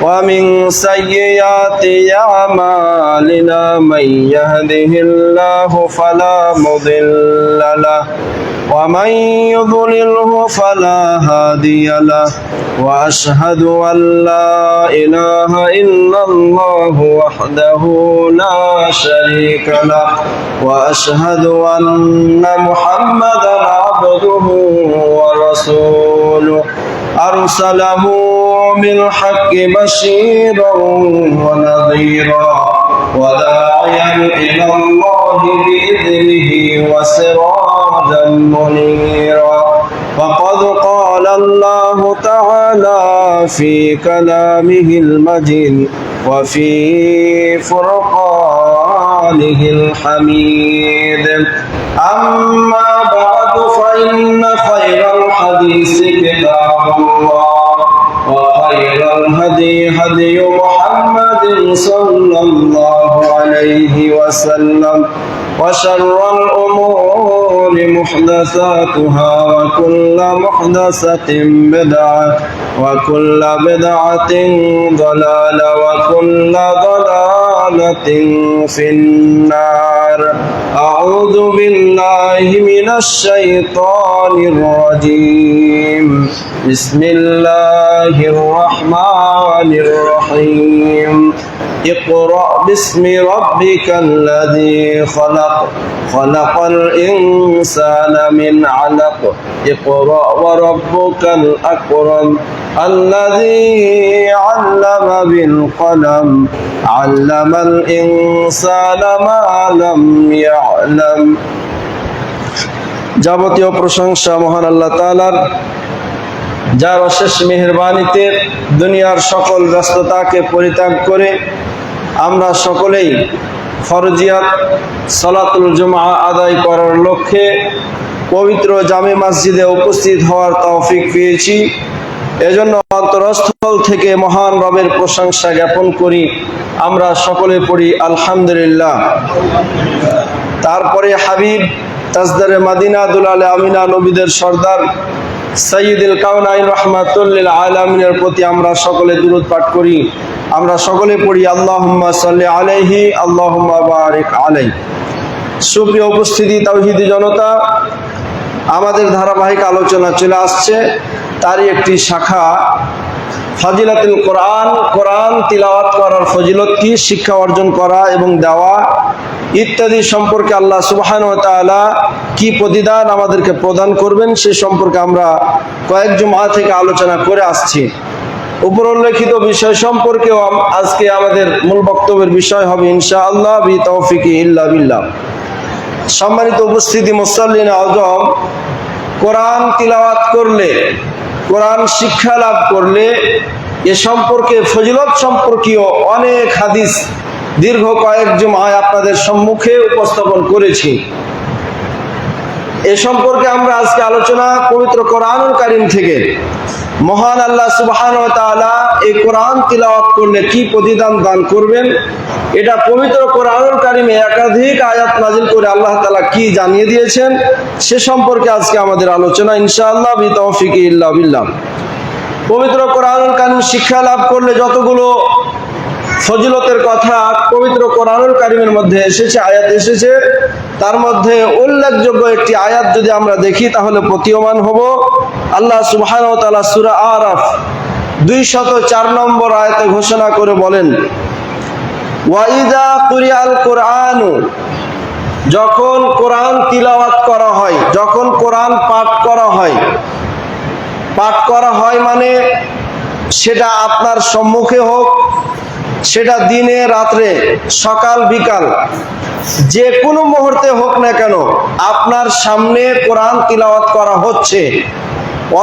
ومن سيئات أعمالنا من يهده الله فلا مضل له ومن يضلله فلا هادي له وأشهد أن لا إله إلا الله وحده لا شريك له وأشهد أن محمدا عبده ورسوله أرسله بالحق بشيرا ونذيرا وداعيا إلى الله بإذنه وسراجا منيرا وقد قال الله تعالى في كلامه المجيد وفي فرقانه الحميد أما بعد فإن خير الحديث كتاب الله وخير الهدي هدي محمد صلى الله عليه وسلم وشر الأمور محدثاتها وكل محدثة بدعة وكل بدعة ضلالة وكل ضلالة في النار أعوذ بالله من الشيطان الرجيم بسم الله الرحمن الرحيم اقرأ باسم ربك الذي خلق خلق الإنسان من علق اقرأ وربك الأكرم الذي علم بالقلم علم الإنسان ما لم يعلم যাবতীয় প্রশংসা মহান আল্লাহ তাআলার, যার অশেষ মেহেরবানিতে দুনিয়ার সকল ব্যস্ততাকে পরিত্যাগ করে আমরা সকলেই ফরজিয়াত সালাতুল জুমআ আদায় করার লক্ষ্যে পবিত্র জামে মসজিদে উপস্থিত হওয়ার তৌফিক পেয়েছি। এজন্য অন্তরস্থল থেকে মহান রবের প্রশংসা জ্ঞাপন করি। আমরা সকলে পড়ি আলহামদুলিল্লাহ। তারপরে হাবিব তাজদারে মদিনা দুলালে আমিনা নবীদের সর্দার সাইয়্যিদুল কাওনাইন রাহমাতুল লিল আলামিনের প্রতি আমরা সকলে দুরূদ পাঠ করি। আমরা সকলে পড়ি আল্লাহুম্মা সাল্লি আলাইহি আল্লাহুম্মা বারিক আলাইহি। সুপ্রিয় উপস্থিতি তাওহীদি জনতা, আমাদের ধারাবাহিক আলোচনা চলে আসছে, তারই একটি শাখা ফাজিলাতুল কোরআন, কোরআন তিলাওয়াত করার ফজিলত কি, শিক্ষা অর্জন করা এবং দেওয়া ইত্যাদি সম্পর্কে আল্লাহ সুবহানাহু ওয়া তাআলা কি প্রতিদান আমাদেরকে প্রদান করবেন সে সম্পর্কে আমরা কয়েক জুমআ থেকে আলোচনা করে আসছি। উপর উল্লেখিত বিষয় সম্পর্কেও আজকে আমাদের মূল বক্তব্যের বিষয় হবে ইনশাআল্লাহ বি তৌফিকি ইল্লা বিল্লাহ। সম্মানিত উপস্থিতি মুসাল্লিন আযম, কোরআন তিলাওয়াত করলে, কোরআন শিক্ষা লাভ করলে এ সম্পর্কে ফজিলত সম্পর্কীয় অনেক হাদিস দীর্ঘ কয়েক জুমআয় আপনাদের সম্মুখে উপস্থাপন করেছি। এ সম্পর্কে আমরা আজকে আলোচনা পবিত্র কোরআনুল কারীম থেকে মহান আল্লাহ সুবহানাহু ওয়া তাআলা এই কোরআন তিলাওয়াত করলে কি প্রতিদান দান করবেন, এটা পবিত্র কোরআনুল কারীমে একাধিক আয়াত নাযিল করে আল্লাহ তাআলা কি জানিয়ে দিয়েছেন সে সম্পর্কে আজকে আমাদের আলোচনা ইনশাআল্লাহ বি তৌফিকি ইল্লা বিল্লাহ। পবিত্র কোরআনুল কারীম শিক্ষা লাভ করলে যতগুলো ফজিলতের কথা পবিত্র কোরআনুল কারীমের মধ্যে এসেছে, আয়াত এসেছে, তার মধ্যে উল্লেখযোগ্য একটি আয়াত যদি আমরা দেখি তাহলে প্রতীয়মান হব। আল্লাহ সুবহানাহু ওয়া তাআলা সূরা আরাফ 204 নম্বর আয়াতে ঘোষণা করে বলেন, ওয়া ইযা কুরিআল কুরআনু, যখন কোরআন তিলাওয়াত করা হয়, যখন কোরআন পাঠ করা হয়, পাঠ করা হয় মানে সেটা আপনার সম্মুখে হোক, সেটা দিনে রাত্রে সকাল বিকাল যে কোনো মুহূর্তে হোক না কেন, আপনার সামনে কোরআন তিলাওয়াত করা হচ্ছে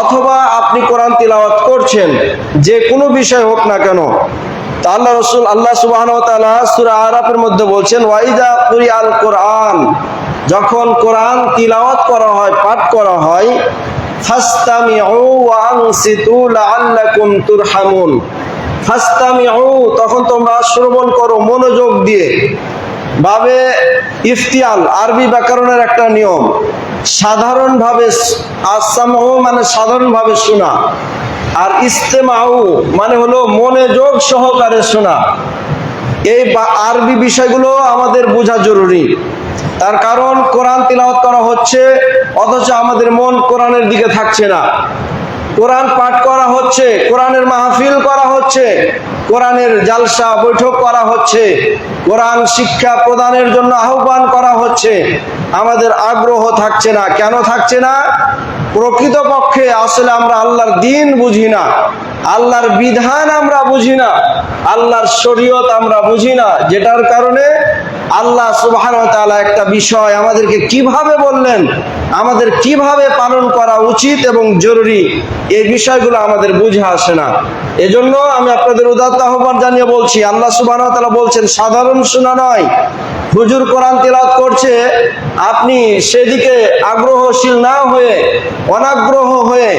অথবা আপনি কোরআন তিলাওয়াত করছেন, যে কোনো বিষয় হোক না কেন, তা আল্লাহ রাসূল আল্লাহ সুবহানাহু ওয়া তাআলা সূরা আরাফের মধ্যে বলছেন, ওয়া ইযা কুরিআল কুরআন, যখন কোরআন তিলাওয়াত করা হয়, পাঠ করা হয়, ফাসতামিউ ওয়া আনসিতু লাআল্লাকুম তুরহামুন, ফাসতামিউ, তখন তোমরা শ্রবণ করো মনোযোগ দিয়ে। ভাবে ইফতিয়াল আরবি ব্যাকরণের একটা নিয়ম, সাধারণভাবে আসামু মানে সাধারণভাবে শোনা, আর ইস্তেমাউ মানে হলো মনোযোগ সহকারে শোনা। এই আরবি বিষয়গুলো আমাদের বোঝা জরুরি। তার কারণ কোরআন তিলাওয়াত করা হচ্ছে অথচ আমাদের মন কোরআনের দিকে থাকছে না। কোরআন পাঠ করা হচ্ছে, কোরআনের মাহফিল করা হচ্ছে, কোরআনের জালসা বৈঠক করা হচ্ছে, কোরআন শিক্ষা প্রদানের জন্য আহ্বান করা হচ্ছে, আমাদের আগ্রহ থাকছে না। কেন থাকছে না? প্রকৃতপক্ষে আসলে আমরা আল্লাহর দ্বীন বুঝি না, আল্লাহর বিধান আমরা বুঝি না, আল্লাহর শরীয়ত আমরা বুঝি না, যেটার কারণে আল্লাহ সুবহানাহু ওয়া তাআলা একটা বিষয় আমাদেরকে কিভাবে বললেন, আমাদের কিভাবে পালন করা উচিত এবং জরুরি, এই বিষয়গুলো আমাদের বুঝে আসে না। এজন্য আমি আপনাদের উদাত্ত আহ্বান জানিয়ে বলছি, আল্লাহ সুবহানাহু ওয়া তাআলা বলছেন সাধারণ শোনা নয়। হুজুর কোরআন তিলাওয়াত করছে, আপনি সেদিকে আগ্রহশীল না হয়ে, অনাগ্রহ হয়ে,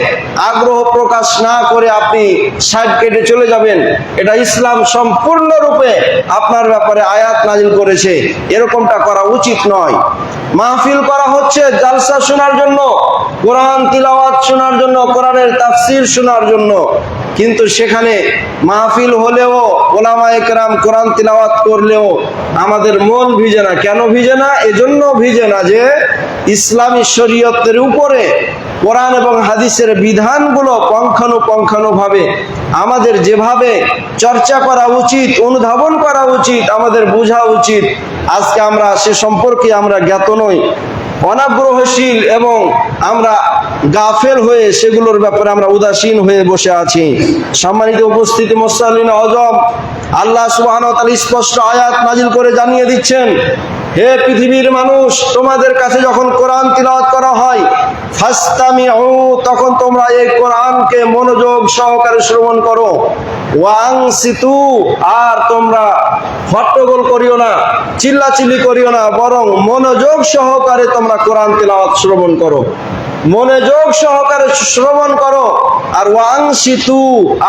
আগ্রহ প্রকাশ না করে আপনি সাইড কেটে চলে যাবেন, এটা ইসলাম সম্পূর্ণরূপে আপনার ব্যাপারে আয়াত নাজিল করেছে। এরকমটা করা উচিত নয়। মাহফিল করা হচ্ছে জালসা শোনার জন্য, কোরআন তিলাওয়াত শোনার জন্য, কোরআনের তাফসীর শোনার জন্য, কিন্তু সেখানে মাহফিল হলেও ওলামায়ে কেরাম কোরআন তিলাওয়াত করলেও আমাদের মন ভিজে না। কেন ভিজে না? এজন্য ভিজে না যে ইসলামী শরীয়তের উপরে কোরআন এবং হাদিসের বিধানগুলো পুঙ্খানুপুঙ্খভাবে আমাদের যেভাবে চর্চা করা উচিত, অনুধাবন করা উচিত, আমাদের বোঝা উচিত, আজকে আমরা সে সম্পর্কে আমরা জ্ঞাত নই, অনাগ্রহশীল এবং আমরা গাফেল হয়ে সেগুলোর ব্যাপারে আমরা উদাসীন হয়ে বসে আছি। সম্মানিত উপস্থিতি মুসল্লিন আযম, আল্লাহ সুবহানাহু ওয়া তাআলা স্পষ্ট আয়াত নাজিল করে জানিয়ে দিচ্ছেন, হে পৃথিবীর মানুষ, তোমাদের কাছে যখন কোরআন তিলাওয়াত করা হয় ফাসতামিউ, তখন তোমরা এই কোরআনকে মনোযোগ সহকারে শ্রবণ করো। ওয়াংসিতু, আর তোমরা হট্টগোল করিও না, চিল্লাচিল্লি করিও না, বরং মনোযোগ সহকারে তোমরা কোরআন তিলাওয়াত শ্রবণ করো, মনোযোগ সহকারে শ্রবণ করো। আর ওয়াংসিতু,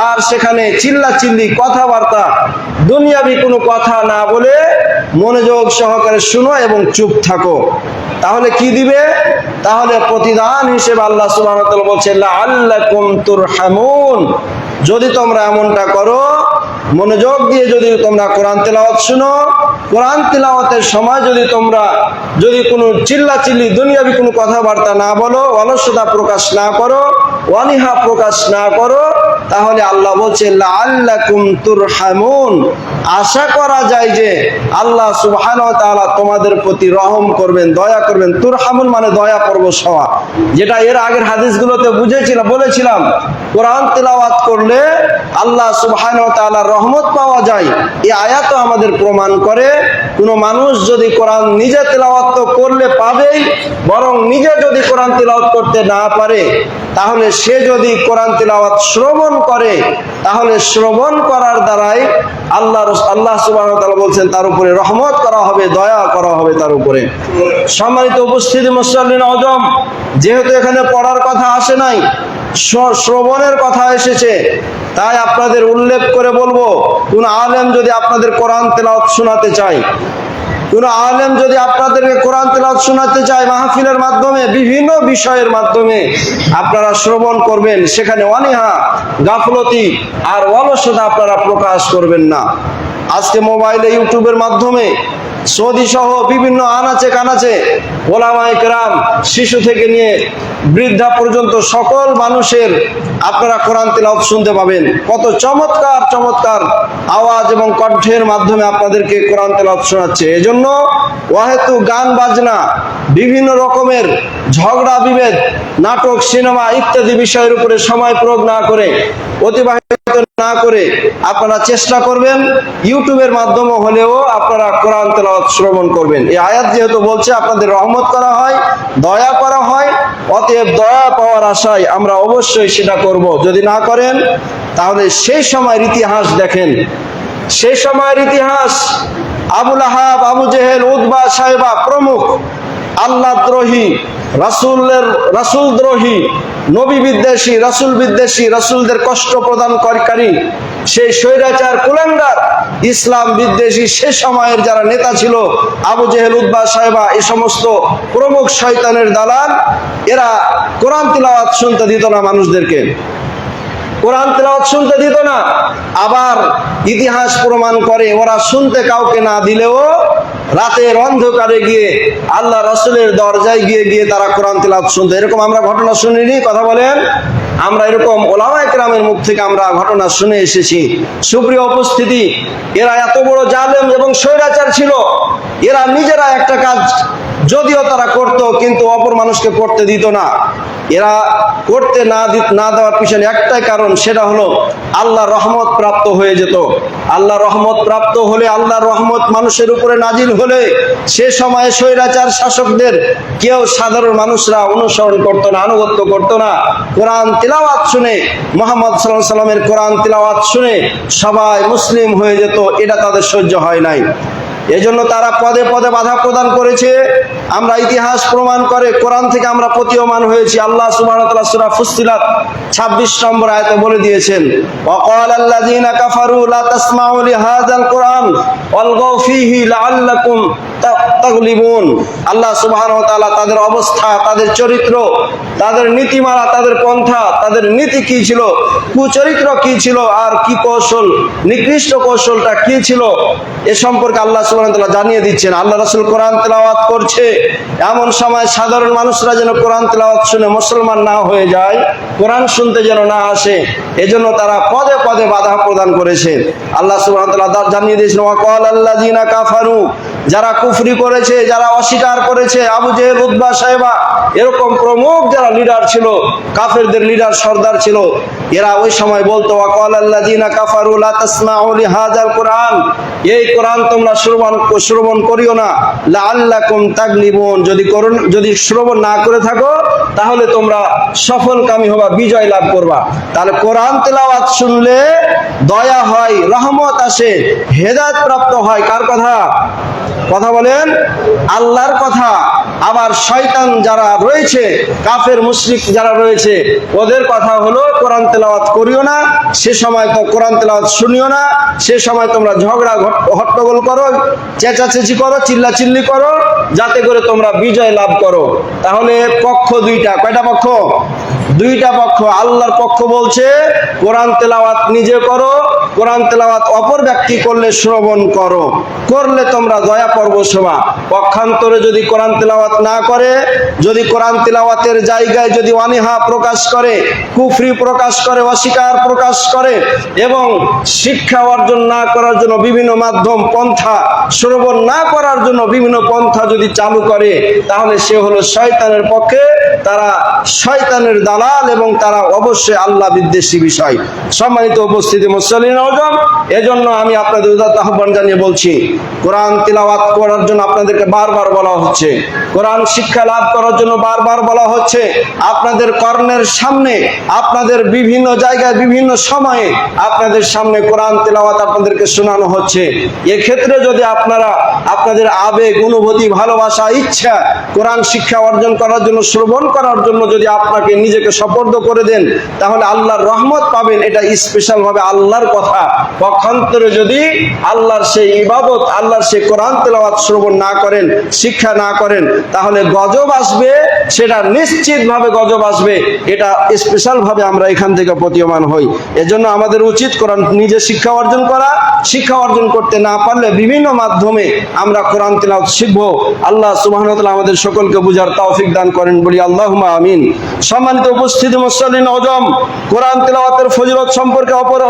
আর সেখানে চিল্লাচিল্লি কথাবার্তা দুনিয়াবি কোনো কথা না বলে মনোযোগ সহকারে শুনো এবং চুপ থাকো। তাহলে কি দিবে? তাহলে প্রতিদান হিসেবে আল্লাহ সুবহানাহু ওয়া তাআলা বলছেন লাআল্লাকুম তুরহামুন, যদি তোমরা এমনটা করো, মনোযোগ দিয়ে যদি তোমরা কোরআন তেলাওয়াত শুনো, কোরআন তেলাওয়াতের সময় যদি কোনো চিল্লাচিল্লি দুনিয়াবি কোনো কথাবার্তা না বলো, অলসতা প্রকাশ না করো, অনীহা প্রকাশ না করো, তাহলে আল্লাহ বলছে লাআল্লাকুম তুরহামুন, আশা করা যায় যে আল্লাহ সুবহানাহু ওয়া তাআলা তোমাদের প্রতি রহম করবেন, দয়া করবেন। তুরহামুন মানে দয়া পরবশ হওয়া, যেটা এর আগের হাদিসগুলোতে বলেছিলাম। কোরআন তেলাওয়াত করলে আল্লাহ সুবহানাহু ওয়া তাআলার রহমত পাওয়া যায়। এই আয়াতও আমাদের প্রমাণ করে, কোনো মানুষ যদি কোরআন নিজে তেলাওয়াত তো করলে পাবেই, বরং নিজে যদি কোরআন তেলাওয়াত করতে না পারে, তাহলে সে যদি কোরআন তেলাওয়াত শ্রবণ করে, তাহলে শ্রবণ করার দ্বারাই আল্লাহ সুবহানাহু ওয়া তাআলা বলছেন তার উপরে রহমত করা হবে, দয়া করা হবে তার উপরে। সম্মানিত উপস্থিতি মুসল্লিন আযম, যেহেতু এখানে পড়ার কথা আসে নাই, শ্রবণের কথা এসেছে, তাই আপনাদের উল্লেখ করে বলবো, কোন আলেম যদি আপনাদের কোরআন তেলাওয়াত শোনাতে চায়, কোন আলেম যদি আপনাদেরকে কোরআন তেলাওয়াত শোনাতে চায় মাহফিলের মাধ্যমে, বিভিন্ন বিষয়ের মাধ্যমে আপনারা শ্রবণ করবেন, সেখানে অনীহা, গাফলতি আর অলসতা আপনারা প্রকাশ করবেন না। আজকে মোবাইলে, ইউটিউবের মাধ্যমে সৌদি সহ বিভিন্ন আনাচে কানাচে ওলামায়ে কেরাম, শিশু থেকে নিয়ে বৃদ্ধা পর্যন্ত সকল মানুষের আপনারা কোরআন তেলাওয়াত শুনতে পাবেন। কত চমৎকার চমৎকার আওয়াজ এবং কণ্ঠের মাধ্যমে আপনাদেরকে কোরআন তেলাওয়াত শোনাচ্ছে। এজন্য ওয়াহেতু গান বাজনা, বিভিন্ন রকমের ঝগড়া বিভেদ, নাটক, সিনেমা ইত্যাদি বিষয়ের উপরে সময় প্রয়োগ না করে, অতিবাহিত না করে আপনারা চেষ্টা করবেন ইউটিউবের মাধ্যমে হলেও আপনারা কোরআন তেলাওয়াত শ্রবণ করবেন। এই আয়াত যেহেতু বলছে আপনাদের রহমত করা হয়, দয়া করা হয়, অতএব দয়া পাওয়ার আশায় আমরা অবশ্যই সেটা করব। যদি না করেন তাহলে সেই সময়ের ইতিহাস দেখেন, সেই সময়ের ইতিহাস, আবু লাহাব, আবু জেহেল, উতবা, সাইবা প্রমুখ আল্লাহ দ্রোহী, রাসূল দ্রোহী, নবী বিদ্বেষী, রাসূল বিদ্বেষী, রাসূলদের কষ্ট প্রদানকারী সেই স্বৈরাচার কুলাঙ্গার ইসলাম বিদ্বেষী সে সময়ের যারা নেতা ছিল, আবু জেহেল, উতবা, সাইবা, এই সমস্ত প্রমুখ শয়তানের দালাল, এরা কোরআন তিলাওয়াত শুনতে দিত না মানুষদেরকে। কোরআন তেলাওয়াত শুনতে দিত না। আবার ইতিহাস প্রমাণ করে ওরা শুনতে কাউকে না দিলেও রাতের অন্ধকারে গিয়ে আল্লাহ রাসূলের দরজায় গিয়ে গিয়ে তারা কোরআন তেলাওয়াত শুনতো। এরকম আমরা ঘটনা শুনিনি? কথা বলেন। আমরা এরকম ওলামায়ে কেরামের মুখ থেকে আমরা ঘটনা শুনে এসেছি। সুপ্রিয় উপস্থিতি, এরা এত বড় জালেম এবং স্বৈরাচার ছিল। এরা নিজেরা একটা কাজ যদিও তারা করত, কিন্তু অপর মানুষকে করতে দিত না। এরা করতে না দেওয়ার পিছনে একটাই কারণ, সেটা হলো আল্লাহ রহমত প্রাপ্ত হয়ে যেত। আল্লাহ রহমত প্রাপ্ত হলে, আল্লাহর রহমত মানুষের উপরে নাজিল হলে, সে সময়ে স্বৈরাচার শাসকদের কেউ সাধারণ মানুষরা অনুসরণ করতো না, আনুগত্য করতো না। কোরআন তিলাওয়াত শুনে, মুহাম্মদ সাল্লাল্লাহু আলাইহি সাল্লামের কোরআন তিলাওয়াত শুনে সবাই মুসলিম হয়ে যেত। এটা তাদের সহ্য হয় নাই। এজন্য তারা পদে পদে বাধা প্রদান করেছে। আমরা ইতিহাস প্রমাণ করে কোরআন থেকে আমরা প্রতীয়মান হয়েছি। আল্লাহ সুবহানাহু ওয়া তাআলা সূরা ফুসসিলাত 26 নম্বর আয়াতে বলে দিয়েছেন, ওয়াকালাল্লাযীনা কাফারু লা তাসমাউ লিহাযাল কুরআন ওয়ালগাউ ফীহি লাআল্লাকুম তাগলিবুন। আল্লাহ সুবহানাহু ওয়া তাআলা তাদের অবস্থা, তাদের চরিত্র, তাদের নীতিমালা, তাদের পন্থা, তাদের নীতি কি ছিল, কুচরিত্র কি ছিল, আর কি কৌশল, নিকৃষ্ট কৌশলটা কি ছিল, এ সম্পর্কে আল্লাহ সুবহানাহু ওয়া তাআলা জানিয়ে দিচ্ছেন। আল্লাহ রাসূল কোরআন তেলাওয়াত করছে, এমন সময় সাধারণ মানুষরা যেন কোরআন তেলাওয়াত শুনে মুসলমান না হয়ে যায়, কোরআন শুনতে যেন না আসে, এজন্য তারা পদে পদে বাধা প্রদান করেছে। আল্লাহ সুবহানাহু ওয়া তাআলা জানিয়ে দিয়েছেন, ওয়াকালাল্লাযীনা কাফারু, যারা কুফরি করেছে, যারা অস্বীকার করেছে, আবু জেহেল, উতবা, শাইবা, এরকম প্রমুখ যারা লিডার ছিল, কাফেরদের লিডার সর্দার ছিল, এরা ওই সময় বলতো, ওয়াকালাল্লাযীনা কাফারু লা তাসমাউ লিহাযাল কুরআন, এই কোরআন তোমরা শ্রবণ করিও না, লাআল্লাকুম তাগলিবুন, যদি শ্রবণ না করে থাকো তাহলে তোমরা সফলকামী হবা, বিজয় লাভ করবা। তাহলে কোরআন তেলাওয়াত শুনলে দয়া হয়, রহমত আসে, হেদায়েত প্রাপ্ত হয়। কার কথা? কথা বলেন, আল্লাহর কথা। আবার শয়তান যারা রয়েছে, কাফের মুশরিক যারা রয়েছে, ওদের কথা হলো কোরআন তেলাওয়াত করিও না, সে সময় তো কোরআন তেলাওয়াত শুনিও না, সে সময় তোমরা ঝগড়া হট্টগোল করো, চেঁচাচেঁচি করো, চিল্লাচিল্লি করো, যাতে করে তোমরা বিজয় লাভ করো। তাহলে পক্ষ দুইটা। কয়টা পক্ষ? দুইটা পক্ষ। আল্লাহর পক্ষ বলছে কোরআন তেলাওয়াত নিজে করো, কোরআন তেলাওয়াত অপর ব্যক্তি করলে শ্রবণ করো, করলে তোমরা দয়া পরবশ হবা। পক্ষান্তরে যদি কোরআন তেলাওয়াত না করে, যদি কোরআন তেলাওয়াতের জায়গায় যদি অনীহা প্রকাশ করে, কুফরি প্রকাশ করে, অস্বীকার প্রকাশ করে, এবং শিক্ষা অর্জন না করার জন্য বিভিন্ন মাধ্যম পন্থা, শ্রবণ না করার জন্য বিভিন্ন পন্থা যদি চালু করে, তাহলে সে হলো শয়তানের পক্ষে, তারা শয়তানের দালাল, এবং তারা অবশ্যই আল্লাহ বিদ্বেষী বিষয়। সম্মানিত উপস্থিতি মুসল্লিন আজম, এজন্য আমি আপনাদের উদাত্ত আহ্বান জানিয়ে বলছি, কোরআন তিলাওয়াত করার জন্য আপনাদেরকে বারবার বলা হচ্ছে, কোরআন শিক্ষা লাভ করার জন্য বারবার বলা হচ্ছে। আপনাদের কর্ণের সামনে, আপনাদের বিভিন্ন জায়গায়, বিভিন্ন সময়ে আপনাদের সামনে কোরআন তিলাওয়াত আপনাদেরকে শোনানো হচ্ছে। এক্ষেত্রে যদি আপনারা আপনাদের আবেগ, অনুভূতি, ভালোবাসা, ইচ্ছা কোরআন শিক্ষা অর্জন করার জন্য, শ্রবণ করার জন্য যদি আপনাকে নিজেকে সুপর্দ করে দেন, তাহলে আল্লাহর রহমত পাবেন। এটা স্পেশাল ভাবে আল্লাহর কথা। পক্ষান্তরে যদি আল্লাহর সেই ইবাদত, আল্লাহর সেই কোরআন তেলাওয়াত শ্রবণ না করেন, শিক্ষা না করেন, তাহলে গজব আসবে, সেটা নিশ্চিত ভাবে গজব আসবে। এটা স্পেশাল ভাবে আমরা এখান থেকে প্রতীয়মান হই। এজন্য আমাদের উচিত কোরআন নিজে শিক্ষা অর্জন করা। শিক্ষা অর্জন করতে না পারলে বিভিন্ন মাধ্যমে আমরা কোরআন তেলাওয়াত শিখবো। আল্লাহ সুবহানাহু ওয়া তাআলা আমাদের সকলকে বুঝার তৌফিক দান করেন, বলি আল্লাহুম্মা আমিন। সম্মানিত উপস্থিতি মুসল্লিন আজম, কোরআন তেলাওয়াতের ফজিলত সম্পর্কে অপর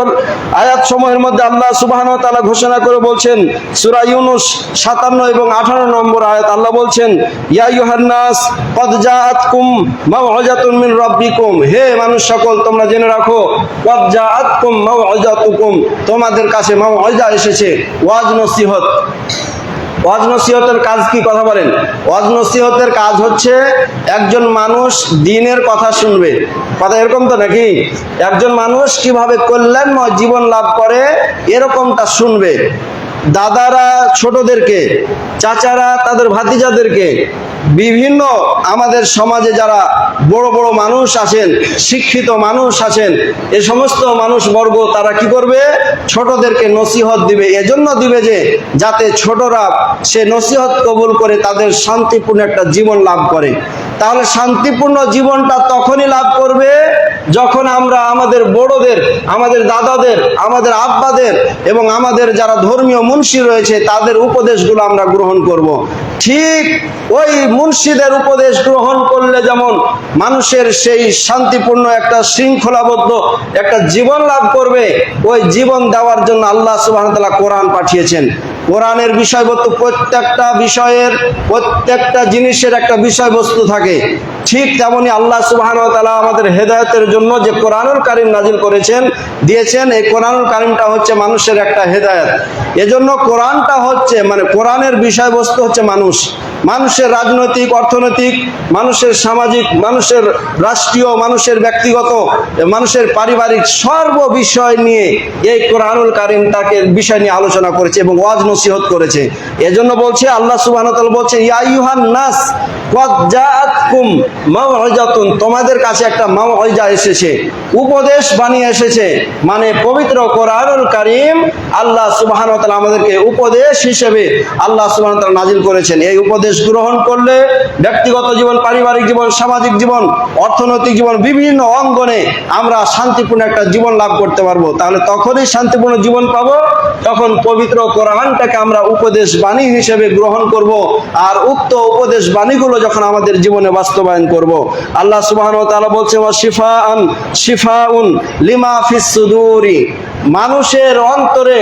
আয়াত সমূহের মধ্যে আল্লাহ সুবহানাহু ওয়া তাআলা ঘোষণা করে বলছেন, সূরা ইউনূস 57 এবং 18 নম্বর আয়াত, আল্লাহ বলছেন, ইয়া আইয়ুহান নাস ক্বাদ জাআতকুম মাউইযাতুন মিন রাব্বিকুম, হে মানুষ সকল তোমরা জেনে রাখো, ক্বাদ জাআতকুম মাউইযাতুকুম, তোমাদের কাছে মাউইযা এসেছে, ওয়াজ নসিহত। ওয়াজ নসিহতের কাজ কি? কথা বলেন। ওয়াজ নসিহতের কাজ হচ্ছে একজন মানুষ দ্বীনের কথা শুনবে। কথা এরকম তো নাকি? একজন মানুষ কিভাবে কল্যাণময় জীবন লাভ করে এরকমটা শুনবে। দাদারা ছোটদেরকে, চাচারা তাদের ভাতিজাদেরকে, বিভিন্ন আমাদের সমাজে যারা বড় বড় মানুষ আছেন, শিক্ষিত মানুষ আছেন, এ সমস্ত মানুষবর্গ তারা কি করবে? ছোটদেরকে নসিহত দিবে। এজন্য দিবে যে যাতে ছোটরা সে নসিহত কবুল করে তাদের শান্তিপূর্ণ একটা জীবন লাভ করে। তাহলে শান্তিপূর্ণ জীবনটা তখনই লাভ করবে যখন আমরা আমাদের বড়দের, আমাদের দাদাদের, আমাদের আব্বাদের এবং আমাদের যারা ধর্মীয় মুন্সি রয়েছে তাদের উপদেশগুলো আমরা গ্রহণ করব। ঠিক ওই মুন্সিদের উপদেশ গ্রহণ করলে যেমন মানুষের সেই শান্তিপূর্ণ একটা শৃঙ্খলাবদ্ধ একটা জীবন লাভ করবে, ওই জীবন দেওয়ার জন্য আল্লাহ সুবহানাহু ওয়া তাআলা কোরআন পাঠিয়েছেন। কোরআনের বিষয়বস্তু, প্রত্যেকটা বিষয়ের, প্রত্যেকটা জিনিসের একটা বিষয়বস্তু থাকে। ঠিক তেমনি আল্লাহ সুবহানাহু ওয়া তাআলা আমাদের হেদায়েতের জন্য যে কোরআনুল কারীম নাজিল করেছেন, দিয়েছেন, এই কোরআনুল কারীমটা হচ্ছে মানুষের একটা হেদায়েত। এজন্য কোরআনটা হচ্ছে মানে কোরআনের বিষয়বস্তু হচ্ছে মানুষ, মানুষের রাজনৈতিক, অর্থনৈতিক, মানুষের সামাজিক, মানুষের রাষ্ট্রীয়, মানুষের ব্যক্তিগত, মানুষের পারিবারিক সর্ব বিষয় নিয়ে এই কোরআনুল কারীম তাকে বিষয় নিয়ে আলোচনা করেছে এবং ওয়াজ নসিহত করেছে। এজন্য বলছে আল্লাহ সুবহানাহু ওয়া তাআলা বলছে, ইয়া আইয়ুহান নাস ক্বাদ জাআতকুম মাউইজাতুন, তোমাদের কাছে একটা মাউইজা এসেছে, উপদেশ বানিয়ে এসেছে। মানে পবিত্র কোরআনুল কারীম আল্লাহ সুবহানাহু ওয়া তাআলা আমাদেরকে উপদেশ হিসেবে আল্লাহ সুবহানাহু ওয়া তাআলা নাজিল করেছেন। এই উপদেশ গ্রহণ করলে ব্যক্তিগত জীবন, পারিবারিক জীবন, সামাজিক জীবন, অর্থনৈতিক জীবন, বিভিন্ন অঙ্গনে আমরা শান্তিপূর্ণ একটা জীবন লাভ করতে পারবো। তাহলে তখনই শান্তিপূর্ণ জীবন পাবো যখন পবিত্র কোরআনটাকে আমরা উপদেশ বাণী হিসেবে গ্রহণ করব, আর উক্ত উপদেশ বাণীগুলো যখন আমাদের জীবনে বাস্তবায়ন করব। আল্লাহ সুবহানাহু ওয়া তাআলা বলছে, ওয়া শিফাউন লিমা ফিস সুদুরি, মানুষের অন্তরে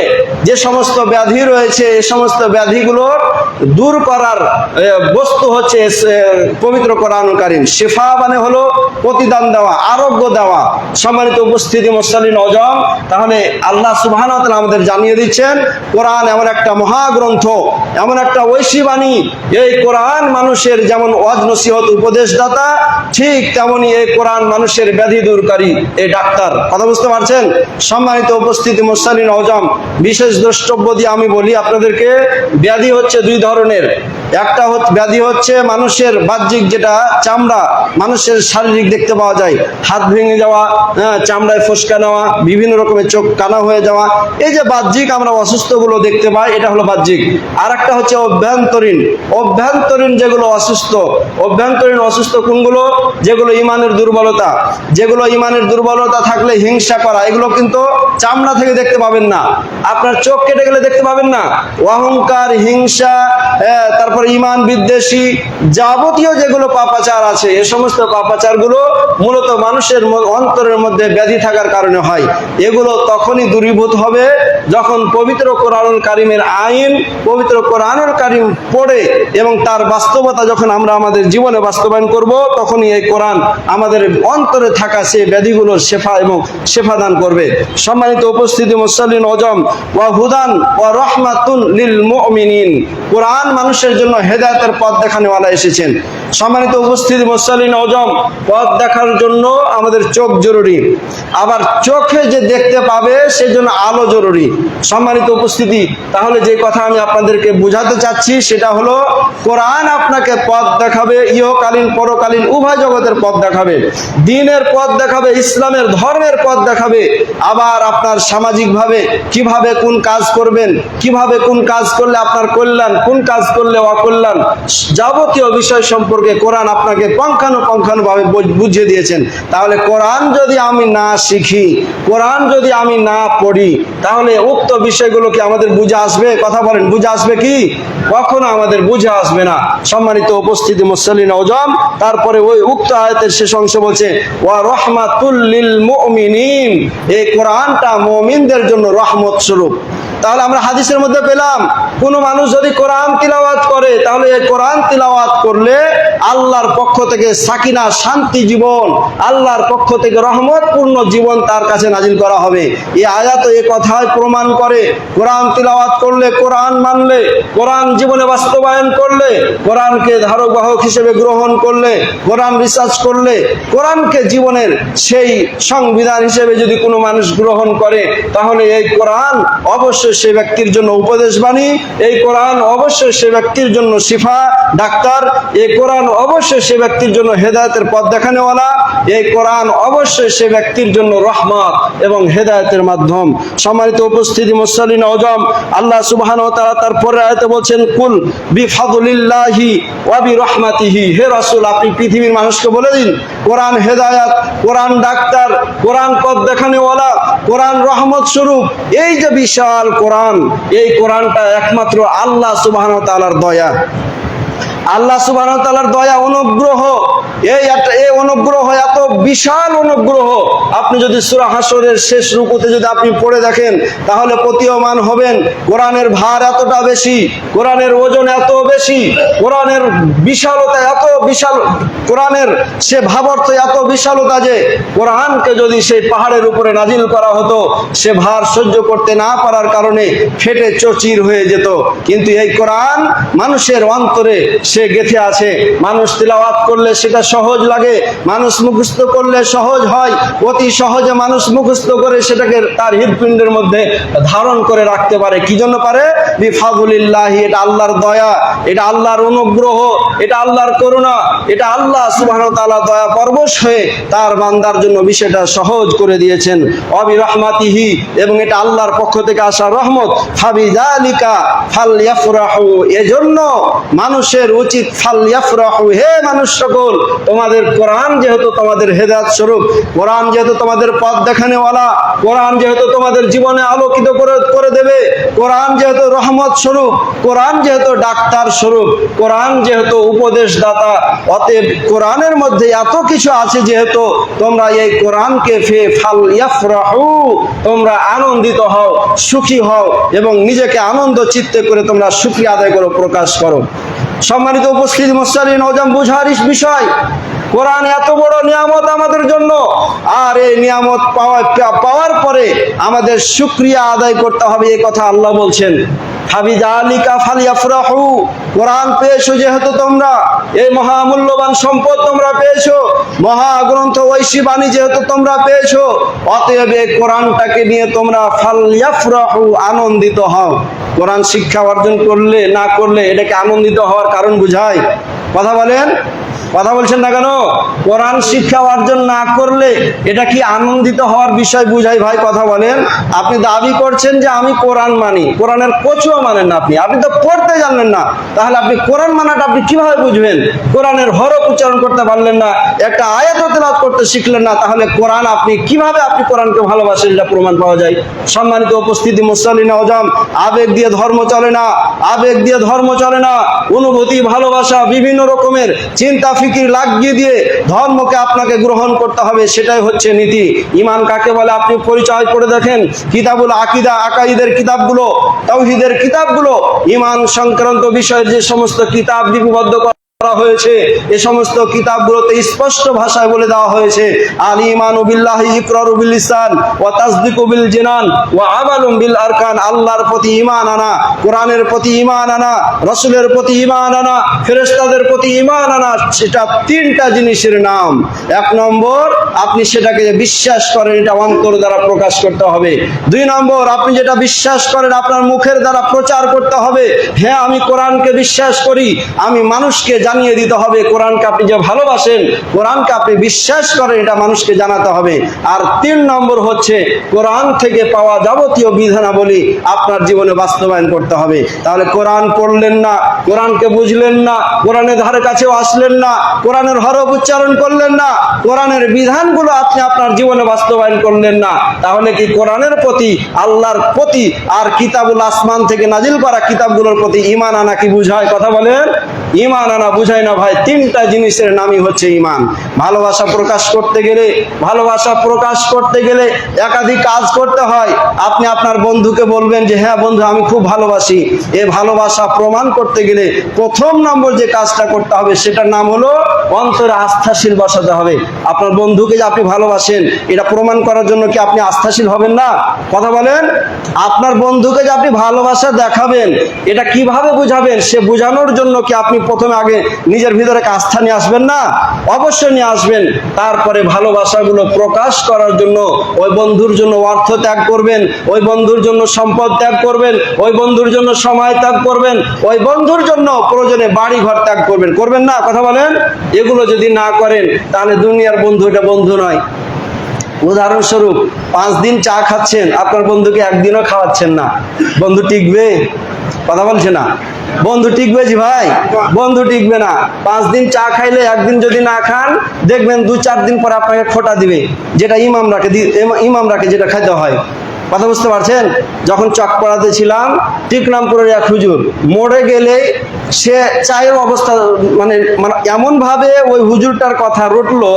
যে সমস্ত ব্যাধি রয়েছে এই সমস্ত ব্যাধিগুলোর দূর করার বস্তু হচ্ছে পবিত্র কোরআনুল কারীম। শিফা মানে হলো প্রতিদান দেওয়া, আরোগ্য দেওয়া। সম্মানিত উপস্থিতি, মুসল্লিন আযম, তাহলে আল্লাহ সুবহানাহু ওয়া তাআলা আমাদের জানিয়ে দিচ্ছেন কোরআন এমন একটা মহাগ্রন্থ, এমন একটা ঐশী বাণী। এই কোরআন মানুষের যেমন ওয়াজ নসিহত উপদেশদাতা, ঠিক তেমনি এই কোরআন মানুষের ব্যাধি দূরকারী, এই ডাক্তার। কথা বুঝতে পারছেন? সম্মানিত উপস্থিতি, মুসল্লিন আযম, বিশেষ দ্রষ্টব্য দিয়ে আমি বলি আপনাদেরকে, ব্যাধি হচ্ছে দুই ধরনের। একটা ব্যাধি হচ্ছে মানুষের বাহ্যিক, যেটা চামড়া, মানুষের শারীরিক দেখতে পাওয়া যায়, হাত ভেঙে যাওয়া, চামড়ায় ফোসকা নেওয়া, বিভিন্ন রকমের চোখ কানা হয়ে যাওয়া, এই যে বাহ্যিক আমরা অসুস্থগুলো দেখতে পাই, এটা হলো বাহ্যিক। আর একটা হচ্ছে অভ্যন্তরীণ। অভ্যন্তরীণ যেগুলো অসুস্থ, অভ্যন্তরীণ অসুস্থ কোনগুলো? যেগুলো ইমানের দুর্বলতা, যেগুলো ইমানের দুর্বলতা থাকলে হিংসা করা, এগুলো কিন্তু চামড়া থেকে দেখতে পাবেন না, আপনার চোখ কেটে গেলে দেখতে পাবেন না। অহংকার, হিংসা, তারপরে ইমান বিদ্বেষী, যাবতীয় যেগুলো পাপাচার আছে, এই সমস্ত পাপাচারগুলো মূলত মানুষের অন্তরের মধ্যে ব্যাধি থাকার কারণে হয়। এগুলো তখনই দূরীভূত হবে যখন পবিত্র কোরআনুল কারীমের আইন, পবিত্র কোরআনুল কারীম পড়ে এবং তার বাস্তবতা যখন আমরা আমাদের জীবনে বাস্তবায়ন করব, তখনই এই কোরআন আমাদের অন্তরে থাকা সেই ব্যাধিগুলোর শেফা এবং শেফা দান করবে। সম্মানিত উপস্থিতি, মুসল্লিন আযম, ওয়া হুদান ওয়া রাহমাতুন লিল মুমিনিন, কোরআন মানুষের জন্য হেদায়েতের পথ দেখানেওয়ালা এসেছেন। সম্মানিত উপস্থিতি, মুসল্লিন আযম, পথ দেখার জন্য আমাদের চোখ জরুরি, আবার চোখে যে দেখতে পাবে সেই জন্য আলো জরুরি। সম্মানিত উপস্থিতি, তাহলে যে কথা আমি আপনাদেরকে বোঝাতে চাচ্ছি সেটা হলো, কোরআন আপনাকে পথ দেখাবে, ইহকালীন পরকালীন উভয় জগতের পথ দেখাবে, দ্বীনের পথ দেখাবে, ইসলামের ধর্মের পথ দেখাবে। আবার আপনার সামাজিকভাবে কিভাবে কোন কাজ করবেন, কিভাবে কোন কাজ করলে আপনার কল্যাণ, কোন কাজ করলে অকল্যাণ, যাবতীয় বিষয় সম্পর্কে কোরআন আপনাকে পুঙ্খানুপুঙ্খভাবে বুঝিয়ে দিয়েছেন। তাহলে কোরআন যদি আমি না শিখি, কোরআন যদি আমি না পড়ি, তাহলে উক্ত বিষয়গুলো কি আমাদের বুঝে আসবে? কথা বলেন, বুঝে আসবে কি? কখনো আমাদের বুঝে আসবে না। সম্মানিত উপস্থিতি, মুসল্লিন আযম, তারপরে ওই উক্ত আয়াতের শেষ অংশ বলছে, ওয়া রাহমাতুল লিল মুমিনিন, এই কোরআনটা মুমিনদের জন্য রহমত স্বরূপ। তাহলে আমরা হাদিসের মধ্যে পেলাম, কোনো মানুষ যদি কোরআন তিলাওয়াত করে, তাহলে এই কোরআন তিলাওয়াত করলে আল্লাহর পক্ষ থেকে সাকিনা, শান্তি জীবন, আল্লাহর পক্ষ থেকে রহমতপূর্ণ জীবন তার কাছে নাজিল করা হবে। এই আয়াত এই কথাই প্রমাণ করে, কোরআন তিলাওয়াত করলে, কোরআন মানলে, কোরআন জীবনে বাস্তবায়ন করলে, কোরআনকে ধারক বাহক হিসেবে গ্রহণ করলে, কোরআন রিসার্চ করলে, কোরআনকে জীবনের সেই সংবিধান হিসেবে যদি কোনো মানুষ গ্রহণ করে, তাহলে এই কোরআন অবশ্যই অবশ্যই সে ব্যক্তির জন্য উপদেশ বাণী, এই কোরআন অবশ্যই সে ব্যক্তির জন্য শিফা ডাক্তার, এই কোরআন অবশ্যই সে ব্যক্তির জন্য হেদায়েতের পথ দেখানেওয়ালা, এই কোরআন অবশ্যই সে ব্যক্তির জন্য রহমত এবং হেদায়েতের মাধ্যম। সম্মানিত উপস্থিতি, মুসল্লিন আযম, আল্লাহ সুবহানাহু ওয়া তাআলা তার পরের আয়াতে বলছেন, কুল বিফাদলিল্লাহি ওয়া বিরহমাতিহি, হে রাসূল আপনি পৃথিবীর মানুষকে বলে দিন কোরআন হেদায়েত, কোরআন ডাক্তার, কোরআন পথ দেখানেওয়ালা, কোরআন রহমত স্বরূপ। এই যে বিশাল কোরআন, এই কোরআনটা একমাত্র আল্লাহ সুবহানাহু ওয়া তাআলার দয়া, আল্লাহ সুবহানাহু ওয়া তাআলার দয়া, অনুগ্রহ। এই অনুগ্রহ এত বিশাল অনুগ্রহ, আপনি যদি সূরা হাসরের শেষ রুকুতে যদি আপনি পড়ে দেখেন তাহলে প্রতীয়মান হবেন কোরআনের ভার এতটা বেশি, কোরআনের ওজন এত বেশি, কোরআনের বিশালতা এত বিশাল, কোরআনের সে ভাবার্থ এত বিশালতা যে কোরআনকে যদি সেই পাহাড়ের উপরে নাজিল করা হতো সে ভার সহ্য করতে না পারার কারণে ফেটে চচির হয়ে যেত। কিন্তু এই কোরআন মানুষের অন্তরে সে গেঁথে আছে, মানুষ তিলাওয়াত করলে সেটা সহজ লাগে, মানুষ মুখস্থ করলে সহজ হয়, অতি সহজে মানুষ মুখস্থ করে সেটাকে তার হৃদপিণ্ডের মধ্যে ধারণ করে রাখতে পারে। কি জন্য পারে? বিফাদলিল্লাহি, এটা আল্লাহর দয়া, এটা আল্লাহর অনুগ্রহ, এটা আল্লাহর করুণা, এটা আল্লাহ সুবহানাহু ওয়া তাআলা দয়া পরবশ হয়ে তার বান্দার জন্য বিষয়টা সহজ করে দিয়েছেন। অবিরহমাতিহি, এবং এটা আল্লাহর পক্ষ থেকে আসা রহমত। ফাবিযালিকা ফালইফরাহু, এজন্য মানুষের উচিত ফালইফরাহু, হে মানুষ সকল, তোমাদের কোরআন যেহেতু তোমাদের হেদায়েত স্বরূপ, কোরআন যেহেতু তোমাদের পথ দেখানেওয়ালা, কোরআন যেহেতু তোমাদের জীবনে আলোকিত করে দেবে, কোরআন যেহেতু রহমত স্বরূপ, কোরআন যেহেতু ডাক্তার স্বরূপ, কোরআন যেহেতু উপদেশ দাতা, অতএব কোরআনের মধ্যে এত কিছু আছে যেহেতু তোমরা এই কোরআনকে ফালইফরাহু, তোমরা আনন্দিত হও, সুখী হও এবং নিজেকে আনন্দ চিত্তে করে তোমরা শুকরিয়া আদায় করো, প্রকাশ করো। সম্মানিত উপস্থিতি, মুসল্লিন আযম, বুঝার বিষয়, কোরআন এত বড় নিয়ামত আমাদের জন্য, আর এই নিয়ামত পাওয়ার পরে আমাদের শুকরিয়া আদায় করতে হবে, এই কথা আল্লাহ বলছেন। ফাবিযালিকা ফালইফরাহু, কোরআন পেয়েছো যেহেতু তোমরা, এই মহামূল্যবান সম্পদ তোমরা পেয়েছো, মহাগ্রন্থ ঐশী বাণী যেহেতু তোমরা পেয়েছো, অতএব এই কোরআনটাকে নিয়ে তোমরা ফালইফরাহু, আনন্দিত হও। কোরআন শিক্ষা অর্জন করলে না করলে এটাকে আনন্দিত হওয়ার কারণ বুঝায়? কথা বলেন, কথা বলছেন না কেন? কোরআন শিক্ষা অর্জন না করলে এটা কি আনন্দিত হওয়ার বিষয় বুঝাই? ভাই কথা বলেন। আপনি দাবি করছেন যে আমি কোরআন মানি, কোরআনের কচুও মানেন না, আপনি তো পড়তে জানেন না, তাহলে আপনি কোরআন মানাটা আপনি কিভাবে বুঝবেন? কোরআনের হরফ উচ্চারণ করতে পারলেন না, একটা আয়াত তেলাওয়াত করতে শিখলেন না, তাহলে কোরআন আপনি কিভাবে আপনি কোরআনকে ভালোবাসেন এটা প্রমাণ পাওয়া যায়? সম্মানিত উপস্থিতি, মুসল্লিন আযম, আবেগ দিয়ে ধর্ম চলে না, আবেগ দিয়ে ধর্ম চলে না, অনুভূতি, ভালোবাসা, বিভিন্ন রকমের চিন্তা ফিকির লাগিয়ে দিয়ে ধর্মকে আপনাকে গ্রহণ করতে হবে, সেটাই হচ্ছে নীতি। ঈমান কাকে বলে আপনি পরিচয় করে দেখেন, কিতাবুল আকিদা, আকাইদের কিতাবগুলো, তাওহীদের কিতাবগুলো, ঈমান সংক্রান্ত বিষয়ের যে সমস্ত কিতাব লিপিবদ্ধ করা হয়েছে, এ সমস্ত কিতাবগুলোতে স্পষ্ট ভাষায় বলে দেওয়া হয়েছে, আল ঈমানু বিল্লাহি ইকরারু বিল লিসান ওয়া তাসদীকু বিল জিনান ওয়া আমালুন বিল আরকান, আল্লাহর প্রতি ঈমান আনা, কোরআনের প্রতি ঈমান আনা, রাসূলের প্রতি ঈমান আনা, ফেরেশতাদের প্রতি ঈমান আনা, সেটা তিনটা জিনিসের নাম। এক নম্বর, আপনি সেটাকে বিশ্বাস করেন, এটা অন্তর দ্বারা প্রকাশ করতে হবে। দুই নম্বর, আপনি যেটা বিশ্বাস করেন আপনার মুখের দ্বারা প্রচার করতে হবে, হ্যাঁ আমি কোরআনকে বিশ্বাস করি, আমি মানুষকে জানিয়ে দিতে হবে কোরআনকে আপনি যে ভালোবাসেন, কোরআনকে আপনি বিশ্বাস করেন, এটা মানুষকে জানাতে হবে। আর তিন নম্বর হচ্ছে কোরআন থেকে পাওয়া যাবতীয় বিধানাবলী আপনার জীবনে বাস্তবায়ন করতে হবে। তাহলে কোরআন পড়লেন না, কোরআনকে বুঝলেন না, কোরআনের ধারে কাছেও আসলেন না, কোরআনের হরফ উচ্চারণ করলেন না, কোরআনের বিধানগুলো আপনি আপনার জীবনে বাস্তবায়ন করলেন না, তাহলে কি কোরআনের প্রতি, আল্লাহর প্রতি আর কিতাবুল আসমান থেকে নাজিল করা কিতাবগুলোর প্রতি ঈমান আনা কি বুঝায়? কথা বলেন। ঈমান আনা বুঝায় না ভাই। তিনটা জিনিসের নামই হচ্ছে ঈমান। ভালোবাসা প্রকাশ করতে গেলে, ভালোবাসা প্রকাশ করতে গেলে একাধিক কাজ করতে হয়। আপনি আপনার বন্ধুকে বলবেন যে হ্যাঁ বন্ধু আমি খুব ভালোবাসি, এ ভালোবাসা প্রমাণ করতে গেলে প্রথম নম্বর যে কাজটা করতে হবে সেটার নাম হলো অন্তরে আস্থাশীল বসাতে হবে। আপনার বন্ধুকে যে আপনি ভালোবাসেন এটা প্রমাণ করার জন্য কি আপনি আস্থাশীল হবেন না? কথা বলেন। আপনার বন্ধুকে যে আপনি ভালোবাসা দেখাবেন এটা কিভাবে বুঝাবেন? সে বোঝানোর জন্য কি আপনি প্রথমে আগে নিজের ভিতরে আস্থা নিয়ে আসবেন না? অবশ্যই নিয়ে আসবেন। তারপরে ভালোবাসাগুলো প্রকাশ করার জন্য ওই বন্ধুর জন্য অর্থ ত্যাগ করবেন, ওই বন্ধুর জন্য সম্পদ ত্যাগ করবেন, ওই বন্ধুর জন্য সময় ত্যাগ করবেন, ওই বন্ধুর জন্য প্রয়োজনে বাড়ি ঘর ত্যাগ করবেন। করবেন না? কথা বলেন। এগুলো যদি না করেন তাহলে দুনিয়ার বন্ধু এটা বন্ধু নয়। উদাহরণস্বরূপ 5 দিন চা খাচ্ছেন, আপনার বন্ধুকে একদিনও খাওয়াচ্ছেন না, বন্ধু টিকবে? কথা বলছে না। বন্ধু টিকবে জি ভাই? বন্ধু টিকবে না। 5 দিন চা খাইলে একদিন যদি না খান, দেখবেন 2-4 দিন পর আপনাকে খোঁটা দিবে, যেটা ইমামরাকে যেটা খাইতে হয়। কথা বুঝতে পারছেন? যখন চকপাড়াতে ছিলাম, টিকরামপুরের এক হুজুর মরে গেলে সে চায়ের অবস্থা মানে এমন ভাবে ওই হুজুরটার কথা রটলো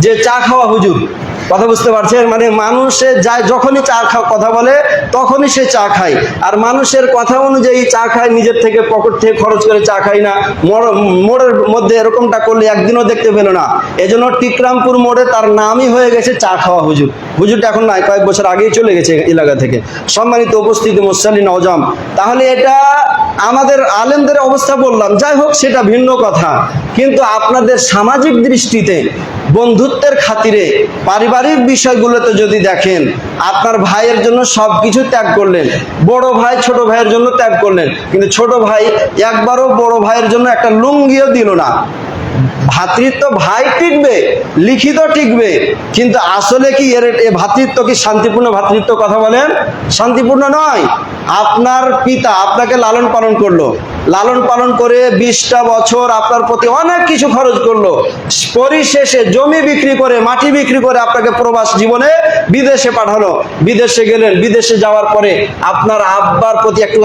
যে চা খাওয়া হুজুর। কথা বুঝতে পারছেন? মানে মানুষে যায় যখনই চা খাওয়া কথা বলে তখনই সে চা খায়, আর মানুষের কথা অনুযায়ী চা খায়, নিজের থেকে পকেট থেকে খরচ করে চা খায় না। মোড়ের মধ্যে এরকমটা করলে একদিনও দেখতে পেল না। এজন্য টিকরামপুর মোড়ে তার নামই হয়ে গেছে চা খাওয়া হুজুর। হুজুরটা এখন নাই, কয়েক বছর আগেই চলে গেছে এলাকা থেকে। সম্মানিত উপস্থিতি মুসল্লি নওজোয়ান, তাহলে এটা আমাদের আলেমদের অবস্থা বললাম, যাই হোক সেটা ভিন্ন কথা। কিন্তু আপনাদের সামাজিক দৃষ্টিতে, বন্ধুত্বের খাতিরে, পারিবারিক বিষয়গুলোতে যদি দেখেন, আপনার ভাইয়ের জন্য সবকিছু ত্যাগ করলেন, বড় ভাই ছোট ভাইয়ের জন্য ত্যাগ করলেন, কিন্তু ছোট ভাই একবারও বড় ভাইয়ের জন্য একটা লুঙ্গিও দিল না। ভ্রাতৃত্ব ভাই টিকবে, লিখিত টিকবে, কিন্তু আসলে কি এর ভ্রাতৃত্ব কি শান্তিপূর্ণ ভ্রাতৃত্ব? কথা বলেন। শান্তিপূর্ণ নয়। আপনার পিতা আপনাকে লালন পালন করলো, লালন পালন করে 20টা বছর আপনার প্রতি অনেক কিছু খরচ করলো, পরিশেষে জমি বিক্রি করে, মাটি বিক্রি করে আপনাকে প্রবাস জীবনে বিদেশে পাঠালো। বিদেশে গেলেন, বিদেশে যাওয়ার পরে আপনার আব্বার প্রতি একটু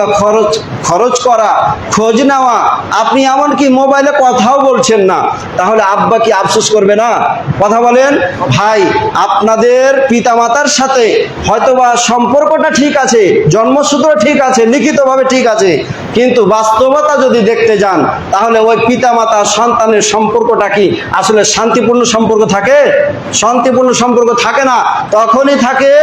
খরচ করা, খোঁজ নেওয়া, আপনি এমনকি মোবাইলে কথাও বলছেন না, তাহলে আব্বা কি আফসোস করবে না? কথা বলেন। ভাই, আপনাদের পিতামাতার সাথে হয়তোবা সম্পর্কটা ঠিক আছে, জন্মসূত্র ঠিক আছে, লিখিতভাবে ঠিক আছে, কিন্তু বাস্তবতা যদি দেখতে যান, তাহলে ওই পিতামাতা সন্তানের সম্পর্কটা কি আসলে শান্তিপূর্ণ সম্পর্ক থাকে? শান্তিপূর্ণ সম্পর্ক থাকে না। তখনই থাকে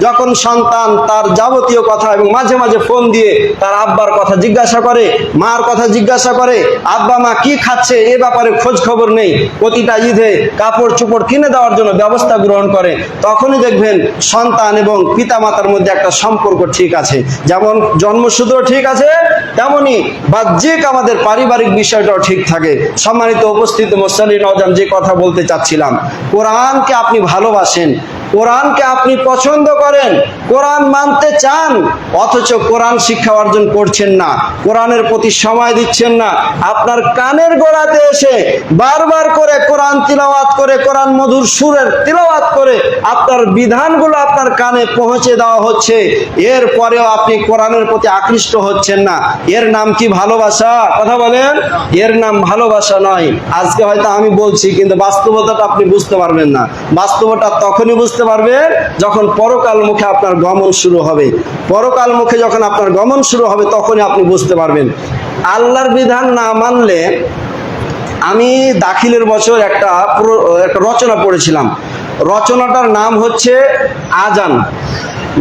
যখন সন্তান তার যাবতীয় কথা এবং মাঝে মাঝে ফোন দিয়ে তার আব্বার কথা জিজ্ঞাসা করে, মার কথা জিজ্ঞাসা করে, আব্বা মা কি খাচ্ছে এ ব্যাপারে খোঁজ খবর নেই, প্রতিটা ঈদে কাপড় চোপড় কিনে দেওয়ার জন্য ব্যবস্থা গ্রহণ করে। তখনই দেখবেন সন্তান এবং পিতামাতার মধ্যে একটা সম্পর্ক ঠিক আছে। যেমন জন্মসূত্র ঠিক আছে, তেমনি বাহ্যিক আমাদের পারিবারিক বিষয়টাও ঠিক থাকে। সম্মানিত উপস্থিত মুসল্লি নওজোয়ান, যে কথা বলতে চাচ্ছিলাম, কোরআনকে আপনি ভালোবাসেন, কোরআনকে আপনি পছন্দ করেন, কোরআন মানতে চান, অথচ কোরআন শিক্ষা অর্জন করছেন না, কোরআনের প্রতি সময় দিচ্ছেন না। আপনার কানের গোড়াতে এসে বারবার করে কোরআন তিলাওয়াত করে, কোরআন মধুর সুরের তিলাওয়াত করে আপনার বিধানগুলো আপনার কানে পৌঁছে দেওয়া হচ্ছে, এরপরেও আপনি কোরআনের প্রতি আকৃষ্ট হচ্ছেন না। এর নাম কি ভালোবাসা? কথা বলেন। এর নাম ভালোবাসা নয়। আজকে হয়তো আমি বলছি, কিন্তু বাস্তবতাটা আপনি বুঝতে পারবেন না। বাস্তবতা তখনই বুঝতে পারবেন যখন পরকাল মুখে আপনার গমন শুরু হবে। পরকাল মুখে যখন আপনার গমন শুরু হবে, তখনই আপনি বুঝতে পারবেন। আল্লাহর বিধান না মানলে, আমি দাখিলের বছর একটা রচনা পড়েছিলাম। রচনাটার নাম হচ্ছে আজান,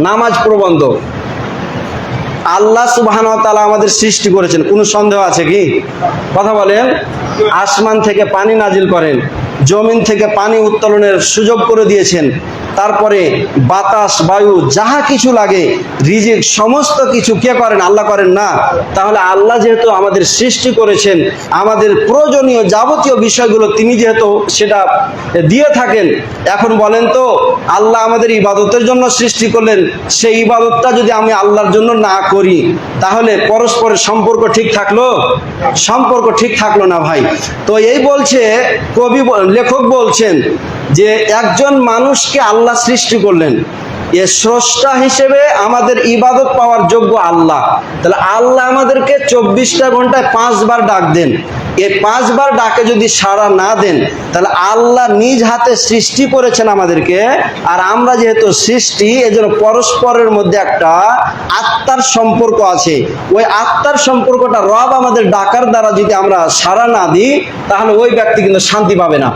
নামাজ প্রবন্ধ। আল্লাহ সুবহানাহু ওয়া তাআলা আমাদের সৃষ্টি করেছেন, কোনো সন্দেহ আছে কি? কথা বলেন। আসমান থেকে পানি নাজিল করেন, জমিন থেকে পানি উত্তোলনের সুযোগ করে দিয়েছেন, তারপরে বাতাস, বায়ু, যাহা কিছু লাগে, রিজিক, সমস্ত কিছু কে করেন? আল্লাহ করেন না? তাহলে আল্লাহ যেহেতু আমাদের সৃষ্টি করেছেন, আমাদের প্রয়োজনীয় যাবতীয় বিষয়গুলো তিনি যেহেতু সেটা দিয়ে থাকেন, এখন বলেন তো, আল্লাহ আমাদের ইবাদতের জন্য সৃষ্টি করলেন, সেই ইবাদতটা যদি আমি আল্লাহর জন্য না করি, তাহলে পরস্পরের সম্পর্ক ঠিক থাকলো? সম্পর্ক ঠিক থাকলো না ভাই। তো এই বলছে লেখক বলছেন যে একজন মানুষকে আল্লাহ সৃষ্টি করলেন, এ স্রষ্টা হিসেবে আমাদের ইবাদত পাওয়ার যোগ্য আল্লাহ। তাহলে আল্লাহ আমাদেরকে 24টা ঘন্টায় 5 বার ডাক দেন। এই 5 বার ডাকে যদি সাড়া না দেন, তাহলে আল্লাহ নিজ হাতে সৃষ্টি করেছেন আমাদেরকে, আর আমরা যেহেতু সৃষ্টি, এজন্য পরস্পরের মধ্যে একটা আত্মার সম্পর্ক আছে। ওই আত্মার সম্পর্কটা রব আমাদের ডাকার দ্বারা যদি আমরা সাড়া না দিই, তাহলে ওই ব্যক্তি কিন্তু শান্তি পাবে না।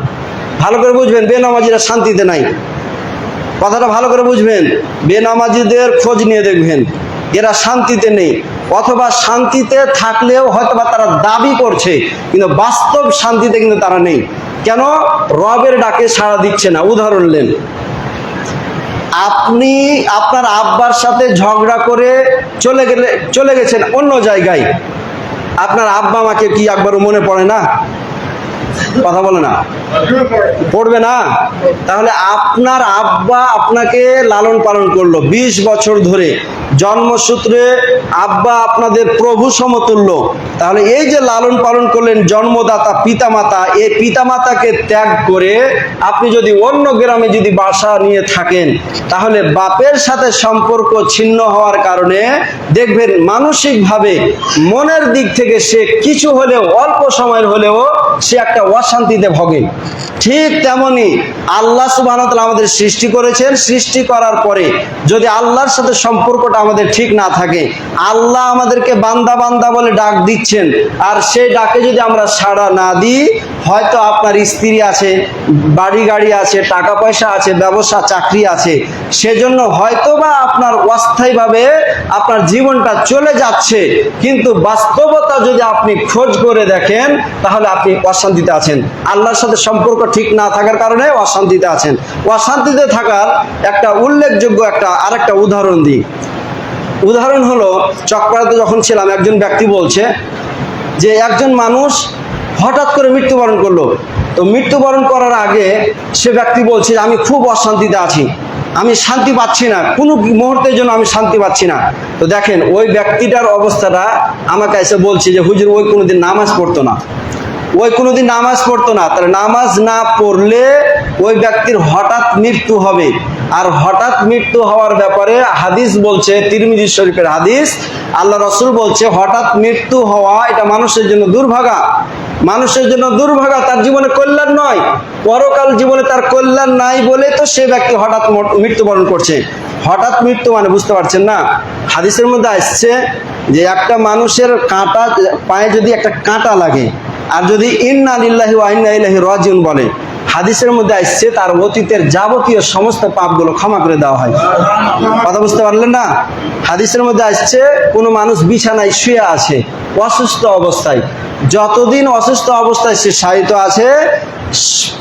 ভালো করে বুঝবেন, বেনামাজিরা শান্তিতে নাই। কথাটা ভালো করে বুঝবেন। বেনামাজিদের খোঁজ নিয়ে দেখবেন, এরা শান্তিতে নেই, অথবা শান্তিতে থাকলেও হয়তোবা তারা দাবি করছে, কিন্তু বাস্তব শান্তিতে কিন্তু তারা নেই। কেন? রবের ডাকে সাড়া দিচ্ছে না। উদাহরণ নেন, আপনি আপনার আব্বার সাথে ঝগড়া করে চলে গেছেন অন্য জায়গায়, আপনার আব্বা মাকে কি একবারও মনে পড়ে না? কথা বলে না, পড়বে না? তাহলে আপনার আব্বা আপনাকে লালন পালন করলো 20 বছর ধরে, জন্মসূত্রে আব্বা আপনাদের প্রভু সমতুল্য। তাহলে এই যে লালন পালন করলেন জন্মদাতা পিতামাতা, এই পিতামাতাকে ত্যাগ করে আপনি যদি অন্য গ্রামে যদি বাসা নিয়ে থাকেন, তাহলে বাপের সাথে সম্পর্ক ছিন্ন হওয়ার কারণে দেখবেন মানসিকভাবে মনের দিক থেকে সে কিছু হলেও, অল্প সময়ের হলেও সে একটা অশান্তিতে ভোগে। ঠিক তেমনি আল্লাহ সুবহানাহু ওয়া তাআলা আমাদের সৃষ্টি করেছেন, সৃষ্টি করার পরে যদি আল্লাহর সাথে সম্পর্কটা আমাদের ঠিক না থাকে, আল্লাহ আমাদেরকে বান্দা বান্দা বলে ডাক দিচ্ছেন, আর সেই ডাকে যদি আমরা সাড়া না দিই, হয়তো আপনার স্ত্রী আছে, বাড়ি গাড়ি আছে, টাকা পয়সা আছে, ব্যবসা চাকরি আছে, সেজন্য হয়তোবা আপনার অস্থায়ীভাবে আপনার জীবনটা চলে যাচ্ছে, কিন্তু বাস্তবতা যদি আপনি খোঁজ করে দেখেন, তাহলে আপনি অশান্তিতে আছেন। আল্লাহর সাথে সম্পর্ক ঠিক না থাকার কারণে অশান্তিতে আছেন। অশান্তিতে থাকার একটা উল্লেখযোগ্য আরেকটা উদাহরণ দিই। উদাহরণ হলো, চকপাড়াতে যখন ছিলাম, একজন ব্যক্তি বলছে যে একজন মানুষ হঠাৎ করে মৃত্যুবরণ করলো। তো মৃত্যুবরণ করার আগে সে ব্যক্তি বলছে যে আমি খুব অশান্তিতে আছি, আমি শান্তি পাচ্ছি না, কোনো মুহূর্তের জন্য আমি শান্তি পাচ্ছি না। তো দেখেন, ওই ব্যক্তিটার অবস্থাটা আমাকে এসে বলছে যে হুজুর, ওই কোনোদিন নামাজ পড়তো না, ওই কোনোদিন নামাজ পড়তো না। তাহলে নামাজ না পড়লে ওই ব্যক্তির হঠাৎ মৃত্যু হবে। আর হঠাৎ মৃত্যু হওয়ার ব্যাপারে হাদিস বলছে, তিরমিজি শরীফের হাদিস, আল্লাহ রাসূল বলছে হঠাৎ মৃত্যু হওয়া এটা মানুষের জন্য দুর্ভাগা, মানুষের জন্য দুর্ভাগা, তার জীবনে কল্যাণ নয়। পরকাল জীবনে তার কল্যাণ নাই বলে তো সে ব্যক্তি হঠাৎ মৃত্যুবরণ করছে। হঠাৎ মৃত্যু মানে বুঝতে পারছেন না? হাদিসের মধ্যে আসছে যে একটা মানুষের কাঁটা পায়ে যদি একটা কাঁটা লাগে, আর যদি ইন্না লিল্লাহি ওয়া ইন্না ইলাইহি রাজিউন বলে, হাদিসের মধ্যে আসছে তার অতীতের যাবতীয় সমস্ত পাপগুলো ক্ষমা করে দেওয়া হয়। কথা বুঝতে পারলেন না? হাদিসের মধ্যে আসছে কোনো মানুষ বিছানায় শুয়ে আছে অসুস্থ অবস্থায়, যতদিন অসুস্থ অবস্থায় সে শায়িত আছে,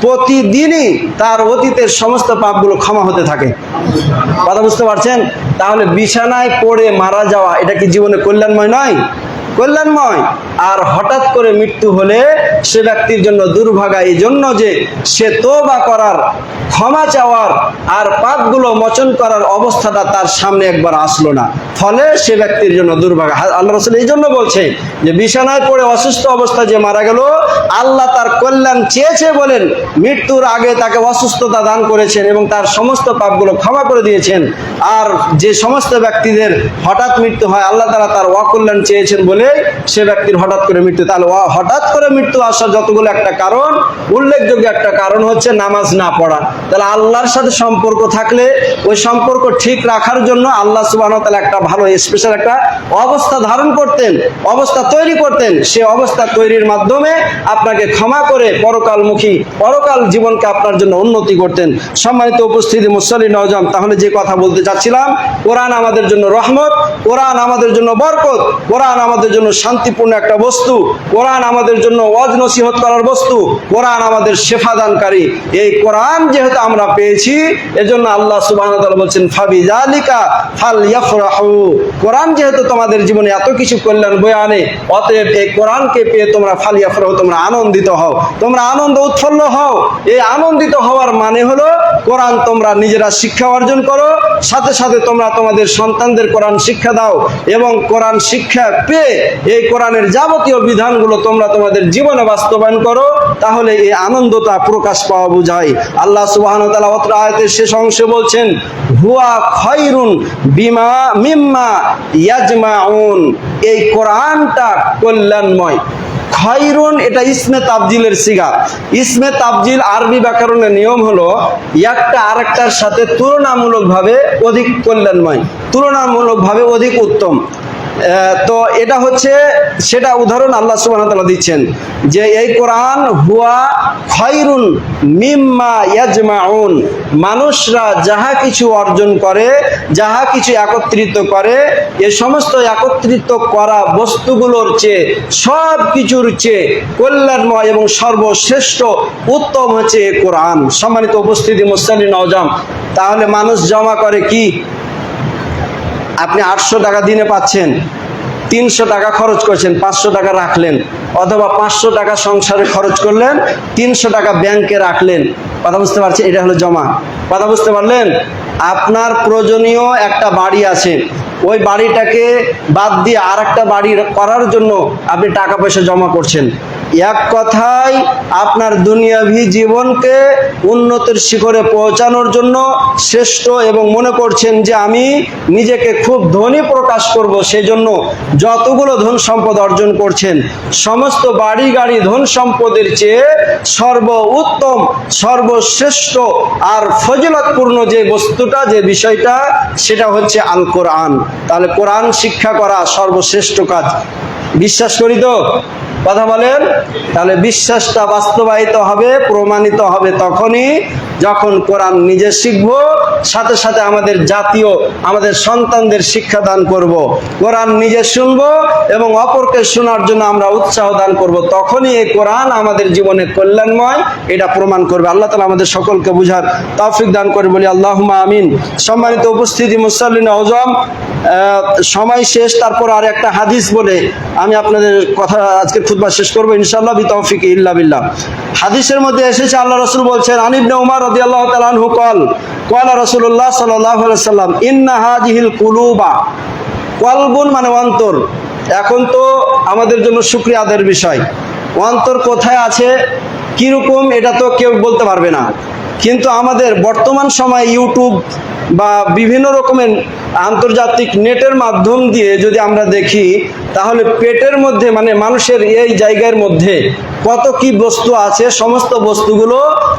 প্রতিদিনই তার অতীতের সমস্ত পাপগুলো ক্ষমা হতে থাকে। কথা বুঝতে পারছেন? তাহলে বিছানায় পড়ে মারা যাওয়া এটা কি জীবনে কল্যাণময় নয়? কল্যাণময়। আর হঠাৎ করে মৃত্যু হলে সে ব্যক্তির জন্য দুর্ভাগা, এই জন্য যে সে তওবা করার, ক্ষমা চাওয়ার আর পাপগুলো মোচন করার অবস্থাটা তার সামনে একবার আসলো না, ফলে সে ব্যক্তির জন্য দুর্ভাগা। আল্লাহ রাসূল এই জন্য বলছে যে বিছানায় পড়ে অসুস্থ অবস্থায় যে মারা গেল, আল্লাহ তার কল্যাণ চেয়েছে বলেন মৃত্যুর আগে তাকে অসুস্থতা দান করেছেন এবং তার সমস্ত পাপগুলো ক্ষমা করে দিয়েছেন। আর যে সমস্ত ব্যক্তিদের হঠাৎ মৃত্যু হয়, আল্লাহ তাআলা তার অকল্যাণ চেয়েছেন বলে সে ব্যক্তির হঠাৎ করে মৃত্যু। তাহলে হঠাৎ করে মৃত্যু আসার যতগুলো একটা কারণ, উল্লেখযোগ্য একটা কারণ হচ্ছে নামাজ না পড়া। তাহলে আল্লাহর সাথে সম্পর্ক থাকলে ওই সম্পর্ক ঠিক রাখার জন্য আল্লাহ সুবহানাহু ওয়া তাআলা একটা ভালো স্পেশাল একটা অবস্থা ধারণ করতেন, অবস্থা তৈরি করতেন। সে অবস্থা তৈরির মাধ্যমে আপনাকে ক্ষমা করে পরকালমুখী, পরকাল জীবনকে আপনার জন্য উন্নতি করতেন। সম্মানিত উপস্থিতি মুসল্লি নওজোয়ান, তাহলে যে কথা বলতে চাচ্ছিলাম, কোরআন আমাদের জন্য রহমত, কোরআন আমাদের জন্য বরকত, কোরআন আমাদের জন্য শান্তিপূর্ণ একটা বস্তু, কোরআন আমাদের জন্য ওয়াজ নসিহত করার বস্তু, কোরআন আমাদের শেফাদানকারী। এই কোরআন যেহেতু আমরা পেয়েছি, এজন্য আল্লাহ সুবহানাহু ওয়া তাআলা বলছেন ফাবিযালিকা ফালইফরাহু। কোরআন যেহেতু তোমাদের জীবনে এত কিছু কল্যাণ বয়ে আনে, অতএব এই কোরআনকে পেয়ে তোমরা ফালইফরাহু, তোমরা আনন্দিত হও, তোমরা আনন্দ উৎফুল্ল হও। এই আনন্দিত হওয়ার মানে হলো কোরআন তোমরা নিজেরা শিক্ষা অর্জন করো, সাথে সাথে তোমরা তোমাদের সন্তানদের কোরআন শিক্ষা দাও, এবং কোরআন শিক্ষা পেয়ে এই কোরআনের যাবতীয় বিধানগুলো তোমরা তোমাদের জীবনে বাস্তবায়ন করো, তাহলে এই আনন্দটা প্রকাশ পাওয়া বোঝায়। আল্লাহ সুবহানাহু ওয়া তাআলা অত্র আয়াতের শেষ অংশে বলছেন হুয়া খায়রুন বিমা মিম্মা ইয়াজমাউন। এই কোরআনটা কল্যাণময়। খায়রুন এটা ইসমে তাবজিলের সিগা। ইসমে তাবজিল আরবি ব্যাকরণের নিয়ম হলো একটা আরেকটার সাথে তুলনামূলকভাবে অধিক কল্যাণময়, তুলনামূলকভাবে অধিক উত্তম। তো এটা হচ্ছে সেটা উদাহরণ আল্লাহ সুবহানাহু ওয়া তাআলা দিচ্ছেন যে এই কোরআন হুয়া খায়রুন মিম্মা ইয়াজমাউন, মানুষরা যাহা কিছু অর্জন করে, যাহা কিছু একত্রিত করে, এ সমস্ত একত্রিত করা বস্তুগুলোর চেয়ে, সব কিছুর চেয়ে কল্যাণময় এবং সর্বশ্রেষ্ঠ উত্তম হচ্ছে এই কোরআন। সম্মানিত উপস্থিতি মুসল্লি নওজোয়ান, তাহলে মানুষ জমা করে কি? আপনি 800 টাকা দিনে পাচ্ছেন, 300 টাকা খরচ করছেন, 500 টাকা রাখলেন, অথবা 500 টাকা সংসারে খরচ করলেন, 300 টাকা ব্যাংকে রাখলেন। কথা বুঝতে পারছেন? এটা হলো জমা। কথা বুঝতে পারলেন? আপনার প্রয়োজনীয় একটা বাড়ি আছে, ওই বাড়িটাকে বাদ দিয়ে আর একটা বাড়ি করার জন্য আপনি টাকা পয়সা জমা করছেন। এক কথায় আপনার দুনিয়াভি জীবনকে উন্নতির শিখরে পৌঁছানোর জন্য শ্রেষ্ঠ এবং মনে করছেন যে আমি নিজেকে খুব ধনী প্রকাশ করব, সেজন্য যতগুলো ধন সম্পদ অর্জন করছেন, সমস্ত বাড়ি গাড়ি ধন সম্পদের চেয়ে সর্ব উত্তম, সর্বশ্রেষ্ঠ আর ফজিলতপূর্ণ যে বস্তুটা, যে বিষয়টা, সেটা হচ্ছে আল কোরআন। তাহলে কোরআন শিক্ষা করা সর্বশ্রেষ্ঠ কাজ। বিশ্বাস করি তো? কথা বলেন। তাহলে বিশ্বাসটা বাস্তবায়িত হবে, প্রমাণিত হবে তখনই যখন কোরআন নিজে শিখব, সাথে সাথে আমাদের জাতীয়, আমাদের সন্তানদের শিক্ষা দান করব। কোরআন নিজে শুনব এবং অপরকে শোনার জন্য আমরা উৎসাহ দান করব, তখনই এই কোরআন আমাদের জীবনে কল্যাণময়, এটা প্রমাণ করবে। আল্লাহ তাআলা আমাদের সকলকে বুঝার তৌফিক দান করে বলি আল্লাহুম্মা আমিন। সম্মানিত উপস্থিতি মুসল্লিন আযম, সময় শেষ, তারপর আর একটা হাদিস বলে আমি আপনাদের কথা আজকে খুতবা শেষ করবো ইনশাআল্লাহ, বিতৌফিক ইল্লা বিল্লাহ। হাদিসের মধ্যে এসেছে, আল্লাহ রাসূল বলছেন, আন ইবনে উমর রাদিয়াল্লাহু তাআলা আনহু ক্বালা রাসূলুল্লাহ সাল্লাল্লাহু আলাইহি ওয়াসাল্লাম, ইন্না হাযিহিল কুলুবা, কলবুন মানে অন্তর। এখন তো আমাদের জন্য শুকরিয়া আদায়ের বিষয়, অন্তর কোথায় আছে, কিরকম, এটা তো কেউ বলতে পারবে না। কিন্তু আমাদের বর্তমান সময়ে ইউটিউব বা বিভিন্ন রকমের আন্তর্জাতিক নেটের মাধ্যম দিয়ে যদি আমরা দেখি, তাহলে পেটের মধ্যে মানে মানুষের এই জায়গার মধ্যে কত কি বস্তু আছে, সমস্ত বস্তুগুলো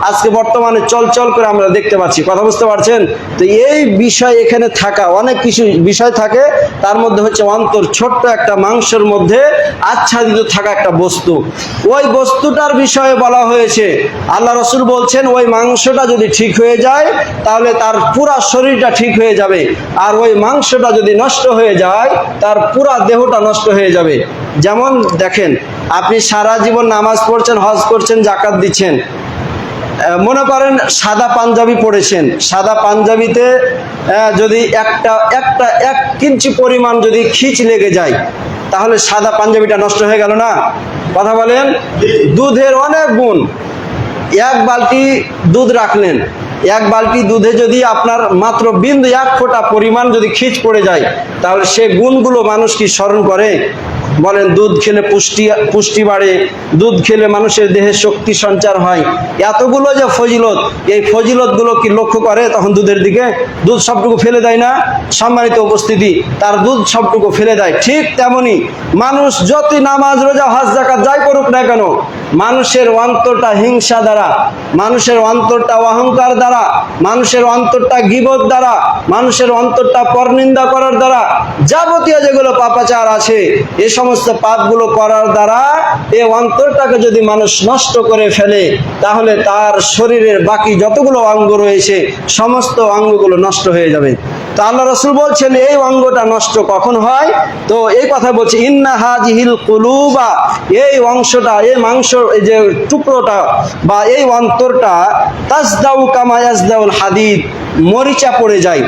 আজকে বর্তমানে চলচল করে আমরা দেখতে পাচ্ছি। কথা বুঝতে পারছেন? তো এই বিষয় এখানে থাকা অনেক কিছু বিষয় থাকে, তার মধ্যে হচ্ছে অন্তর, ছোট্ট একটা মাংসের মধ্যে আচ্ছাদিত থাকা একটা বস্তু। ওই বস্তুটার বিষয়ে বলা হয়েছে, আল্লাহ রাসূল বলছেন, ওই মাংসটা যদি ঠিক হয়ে যায় তাহলে তার পুরা শরীরটা ঠিক হয়ে যাবে, আর ওই মাংসটা যদি নষ্ট হয়ে যায় তার পুরা দেহটা নষ্ট হয়ে যাবে। যেমন দেখেন, আপনি সারা জীবন নামাজ পড়ছেন, হজ করছেন, যাকাত দিচ্ছেন, মনে করেন সাদা পাঞ্জাবি পরেছেন, সাদা পাঞ্জাবিতে যদি এক ইঞ্চি পরিমাণ যদি খিচ লেগে যায়, তাহলে সাদা পাঞ্জাবিটা নষ্ট হয়ে গেল না? কথা বলেন। দুধের অনেক গুণ, এক বালতি দুধ রাখলেন, এক বালতি দুধে যদি আপনার মাত্র বিন্দু 1 ফোঁটা পরিমাণ যদি খিচ পড়ে যায়, তাহলে সে গুণগুলো মানুষ কি স্মরণ করে? বলেন, দুধ খেলে পুষ্টি বাড়ে, দুধ খেলে মানুষের দেহে শক্তি সঞ্চার হয়, এতগুলো যে ফজিলত, এই ফজিলতগুলো কি লক্ষ্য করে তখন দুধের দিকে? দুধ সবটুকু ফেলে দেয় না? সম্মানিত উপস্থিতি, তার দুধ সবটুকু ফেলে দেয়। ঠিক তেমনি মানুষ যতই নামাজ রোজা হজ যাকাত যাই করুক না কেন, মানুষের অন্তরটা হিংসা দ্বারা, মানুষের অন্তরটা অহংকার দ্বারা, মানুষের অন্তরটা গীবত দ্বারা, মানুষের অন্তরটা পরনিন্দা করার দ্বারা, যাবতীয় যেগুলো পাপাচার আছে, এ সমস্ত পাপগুলো করার দ্বারা এই অন্তরটাকে যদি মানুষ নষ্ট করে ফেলে, তাহলে তার শরীরের বাকি যতগুলো অঙ্গ রয়েছে সমস্ত অঙ্গগুলো নষ্ট হয়ে যাবে। তো আল্লাহ রাসূল বলছেন, এই অঙ্গটা নষ্ট কখন হয়? তো এই কথা বলছে, ইন্না হাযিহিল কুলুবা, এই অংশটা, এই মাংস, এই যে টুকরোটা বা এই অন্তরটা, তাসদাউ কামা ইয়াসদাউল হাদিদ, মরিচা পড়ে যায়।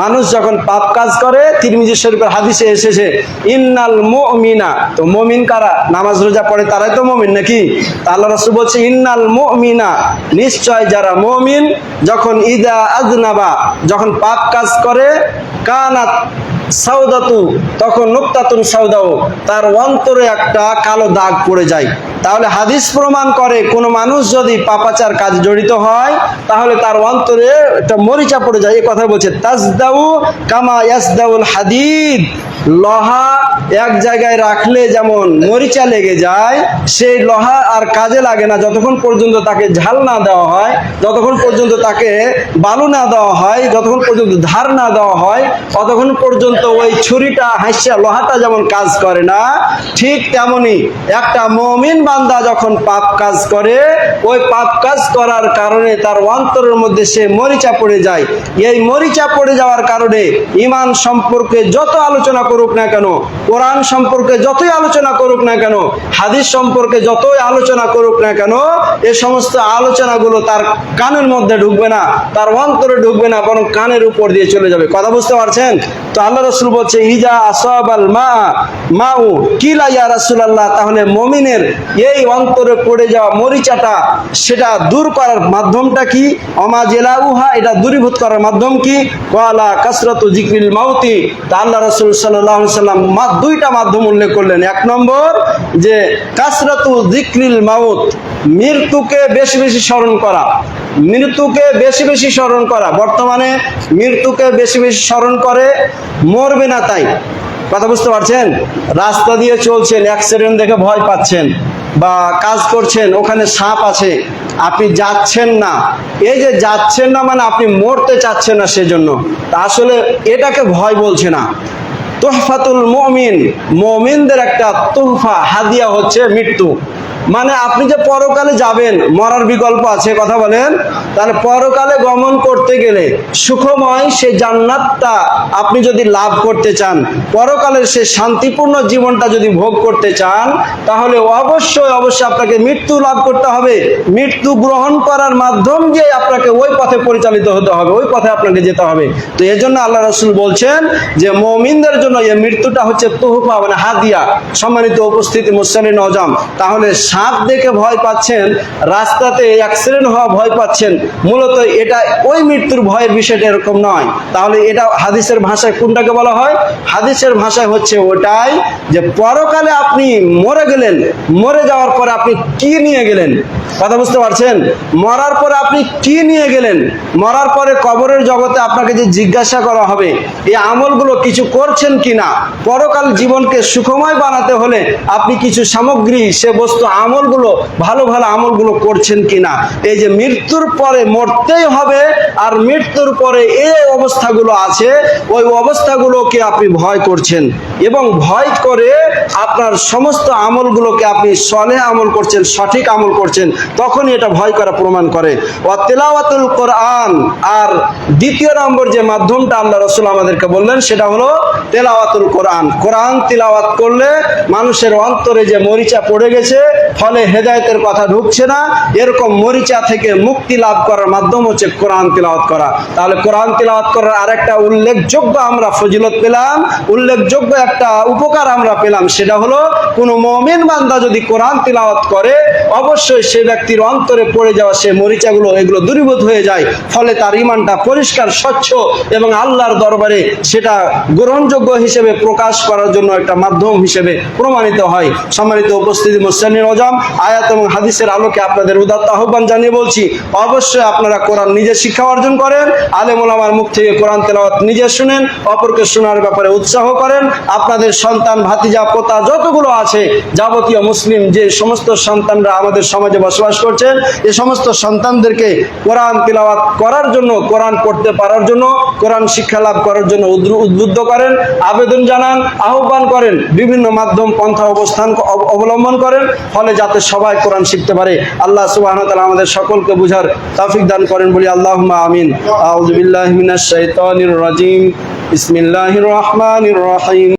মানুষ যখন পাপ কাজ করে, তিরমিজি শরীফের হাদিসে এসেছে, ইন্নাল মুমিনা, তো মুমিন কারা? নামাজ রোজা পড়ে তারাই তো মুমিন নাকি? আল্লাহ রাসূল বলছে, ইন্নাল মুমিনা, নিশ্চয় যারা মুমিন, যখন ইদা আযনাবা, যখন পাপ কাজ করে, কানাত সাউদাতু, তখন নুক্তাতুন সাউদাউ, তার অন্তরে একটা কালো দাগ পড়ে যায়। তাহলে হাদিস প্রমাণ করে, কোন মানুষ যদি পাপাচার কাজ জড়িত হয়, তাহলে তার অন্তরে একটা মরিচা পড়ে যায়। এই কথা বলছে, তাসদাউ কামা ইয়াসদাউল হাদিদ, লোহা এক জায়গায় রাখলে যেমন মরিচা লেগে যায়, সেই লোহা আর কাজে লাগে না যতক্ষণ পর্যন্ত তাকে ঝাল না দেওয়া হয়, যতক্ষণ পর্যন্ত তাকে বালু না দেওয়া হয়, যতক্ষণ পর্যন্ত ধার না দেওয়া হয়, ততক্ষণ পর্যন্ত ওই ছুরিটা হাসিয়া লোহাটা যেমন কাজ করে না, ঠিক তেমনি একটা মুমিন বান্দা যখন পাপ কাজ করে, ওই পাপ কাজ করার কারণে তার অন্তরের মধ্যে সে মরিচা পড়ে যায়। এই মরিচা পড়ে যাওয়ার কারণে ঈমান সম্পর্কে যত আলোচনা করুক না কেন, কোরআন সম্পর্কে যতই আলোচনা করুক না কেন, হাদিস সম্পর্কে যতই আলোচনা করুক না কেন, এই সমস্ত আলোচনাগুলো তার কানের মধ্যে ঢুকবে না, তার অন্তরে ঢুকবে না, বরং কানের উপর দিয়ে চলে যাবে। কথা বুঝতে পারছেন? তো আল্লাহ রাসূল বলছে ইজা আসাবাল মাউ কিলা ইয়া রাসূলুল্লাহ, তাহলে মুমিনের এই অন্তরে পড়ে যাওয়া মরিচাটা সেটা দূর করার মাধ্যমটা কি? অমা জেলাউহা, এটা দূরীভূত করার মাধ্যম কি? ওয়ালা কাসরাতু যিকরিল মাউতি। তা আল্লাহ রাসূল সাল্লাল্লাহু আলাইহি সাল্লাম দুইটা মাধ্যম উল্লেখ করলেন। এক নম্বর যে কাসরাতু যিকরিল মাউত, মৃত্যুকে বেশি বেশি স্মরণ করা, মৃত্যুকে বেশি বেশি স্মরণ করা। বর্তমানে মৃত্যুকে বেশি বেশি স্মরণ করে মরবে না তাই। কথা বুঝতে পারছেন? রাস্তা দিয়ে চলছেন, অ্যাক্সিডেন্ট দেখে ভয় পাচ্ছেন, বা কাজ করছেন ওখানে সাপ আছে, আপনি যাচ্ছেন না। এই যে যাচ্ছেন না মানে আপনি মরতে চাচ্ছেন না, সেজন্য। আসলে এটাকে ভয় বলছে না। তোহফাতুল মুমিন, মুমিনদের একটা তোহফা, হাদিয়া হচ্ছে মৃত্যু। মানে আপনি যে পরকালে যাবেন, মরার বিকল্প আছে, কথা বলেন। তাহলে পরকালে গমন করতে গেলে সুখময় সে জান্নাতটা আপনি যদি লাভ করতে চান, পরকালের সে শান্তিপূর্ণ জীবনটা যদি ভোগ করতে চান, তাহলে অবশ্যই অবশ্যই আপনাকে মৃত্যু লাভ করতে হবে। মৃত্যু গ্রহণ করার মাধ্যম দিয়ে আপনাকে ওই পথে পরিচালিত হতে হবে, ওই পথে আপনাকে যেতে হবে। তো এই জন্য আল্লাহ রাসূল বলছেন যে মুমিনদের জন্য এই মৃত্যুটা হচ্ছে তোহফা, মানে হাদিয়া। সম্মানিত উপস্থিতি মুসলিম নওজোয়ান, তাহলে সাপ দেখে ভয় পাচ্ছেন, রাস্তাতে অ্যাক্সিডেন্ট হওয়া ভয় পাচ্ছেন, মূলত এটা ওই মৃত্যুর ভয়ের বিষয়টা এরকম নয়। তাহলে এটা হাদিসের ভাষায় কোনটাকে বলা হয়? হাদিসের ভাষায় হচ্ছে ওটাই যে পরকালে আপনি মরে গেলেন, মরে যাওয়ার পরে আপনি কি নিয়ে গেলেন। কথা বুঝতে পারছেন? মরার পরে আপনি কি নিয়ে গেলেন, মরার পরে কবরের জগতে আপনাকে যে জিজ্ঞাসা করা হবে এই আমলগুলো কিছু করছেন কিনা, পরকাল জীবনকে সুখময় বানাতে হলে আপনি কিছু সামগ্রী, সে বস্তু, আমলগুলো, ভালো ভালো আমলগুলো করছেন কিনা। এই যে মৃত্যুর পরে মরতেই হবে, আর মৃত্যুর পরে এই অবস্থাগুলো আছে, ওই অবস্থাগুলোকে আপনি ভয় করছেন, এবং ভয় করে আপনার সমস্ত আমলগুলোকে আপনি সলেহ আমল করছেন, সঠিক আমল করছেন, তখনই এটা ভয় করা প্রমাণ করে। ওয়া তিলাওয়াতুল কোরআন, আর দ্বিতীয় নম্বর যে মাধ্যমটা আল্লাহ রাসূল আমাদেরকে বললেন সেটা হলো তেলাওয়াতুল কোরআন। কোরআন তিলাওয়াত করলে মানুষের অন্তরে যে মরিচা পড়ে গেছে, ফলে হেদায়েতের কথা ঢুকছে না, এরকম মরিচা থেকে মুক্তি লাভ করার মাধ্যম হচ্ছে কোরআন তিলাওয়াত করা। তাহলে কোরআন তিলাওয়াত করার আরেকটা উল্লেখযোগ্য আমরা ফজিলত পেলাম, উল্লেখযোগ্য একটা উপকার আমরা পেলাম, সেটা হলো কোনো মুমিন বান্দা যদি কোরআন তিলাওয়াত করে, অবশ্যই সে ব্যক্তির অন্তরে পড়ে যাওয়া সে মরিচাগুলো, এগুলো দূরীভূত হয়ে যায়, ফলে তার ঈমানটা পরিষ্কার, স্বচ্ছ এবং আল্লাহর দরবারে সেটা গ্রহণযোগ্য হিসেবে প্রকাশ করার জন্য একটা মাধ্যম হিসেবে প্রমাণিত হয়। সম্মানিত উপস্থিতি মুসলিম নওজোয়ান, আয়াত এবং হাদিসের আলোকে আপনাদের উদাত্ত আহ্বান জানিয়ে বলছি, অবশ্যই আপনারা কোরআন নিজে শিক্ষা অর্জন করেন, আলেম ওলামার মুখ থেকে কোরআন তেলাওয়াত নিজে শুনেন, অপরকে শোনার ব্যাপারে উৎসাহ করেন। আপনাদের সন্তান, ভাতিজা, পোতা যতগুলো আছে, যাবতীয় মুসলিম যে সমস্ত সন্তানরা আমাদের সমাজে বসবাস করছেন, এই সমস্ত সন্তানদেরকে কোরআন তিলাওয়াত করার জন্য, কোরআন পড়তে পারার জন্য, কোরআন শিক্ষা লাভ করার জন্য উদ্বুদ্ধ করেন, আবেদন জানান, আহ্বান করেন, বিভিন্ন মাধ্যম পন্থা অবস্থান অবলম্বন করেন, ফলে যাতে সবাই কোরআন শিখতে পারে। আল্লাহ সুবহানাহু ওয়া তাআলা আমাদের সকলকে বুঝার তৌফিক দান করেন, বলি আল্লাহুম্মা আমিন। আউযু বিল্লাহি মিনাশ শাইতানির রাজিম। বিসমিল্লাহির রহমানির রহিম।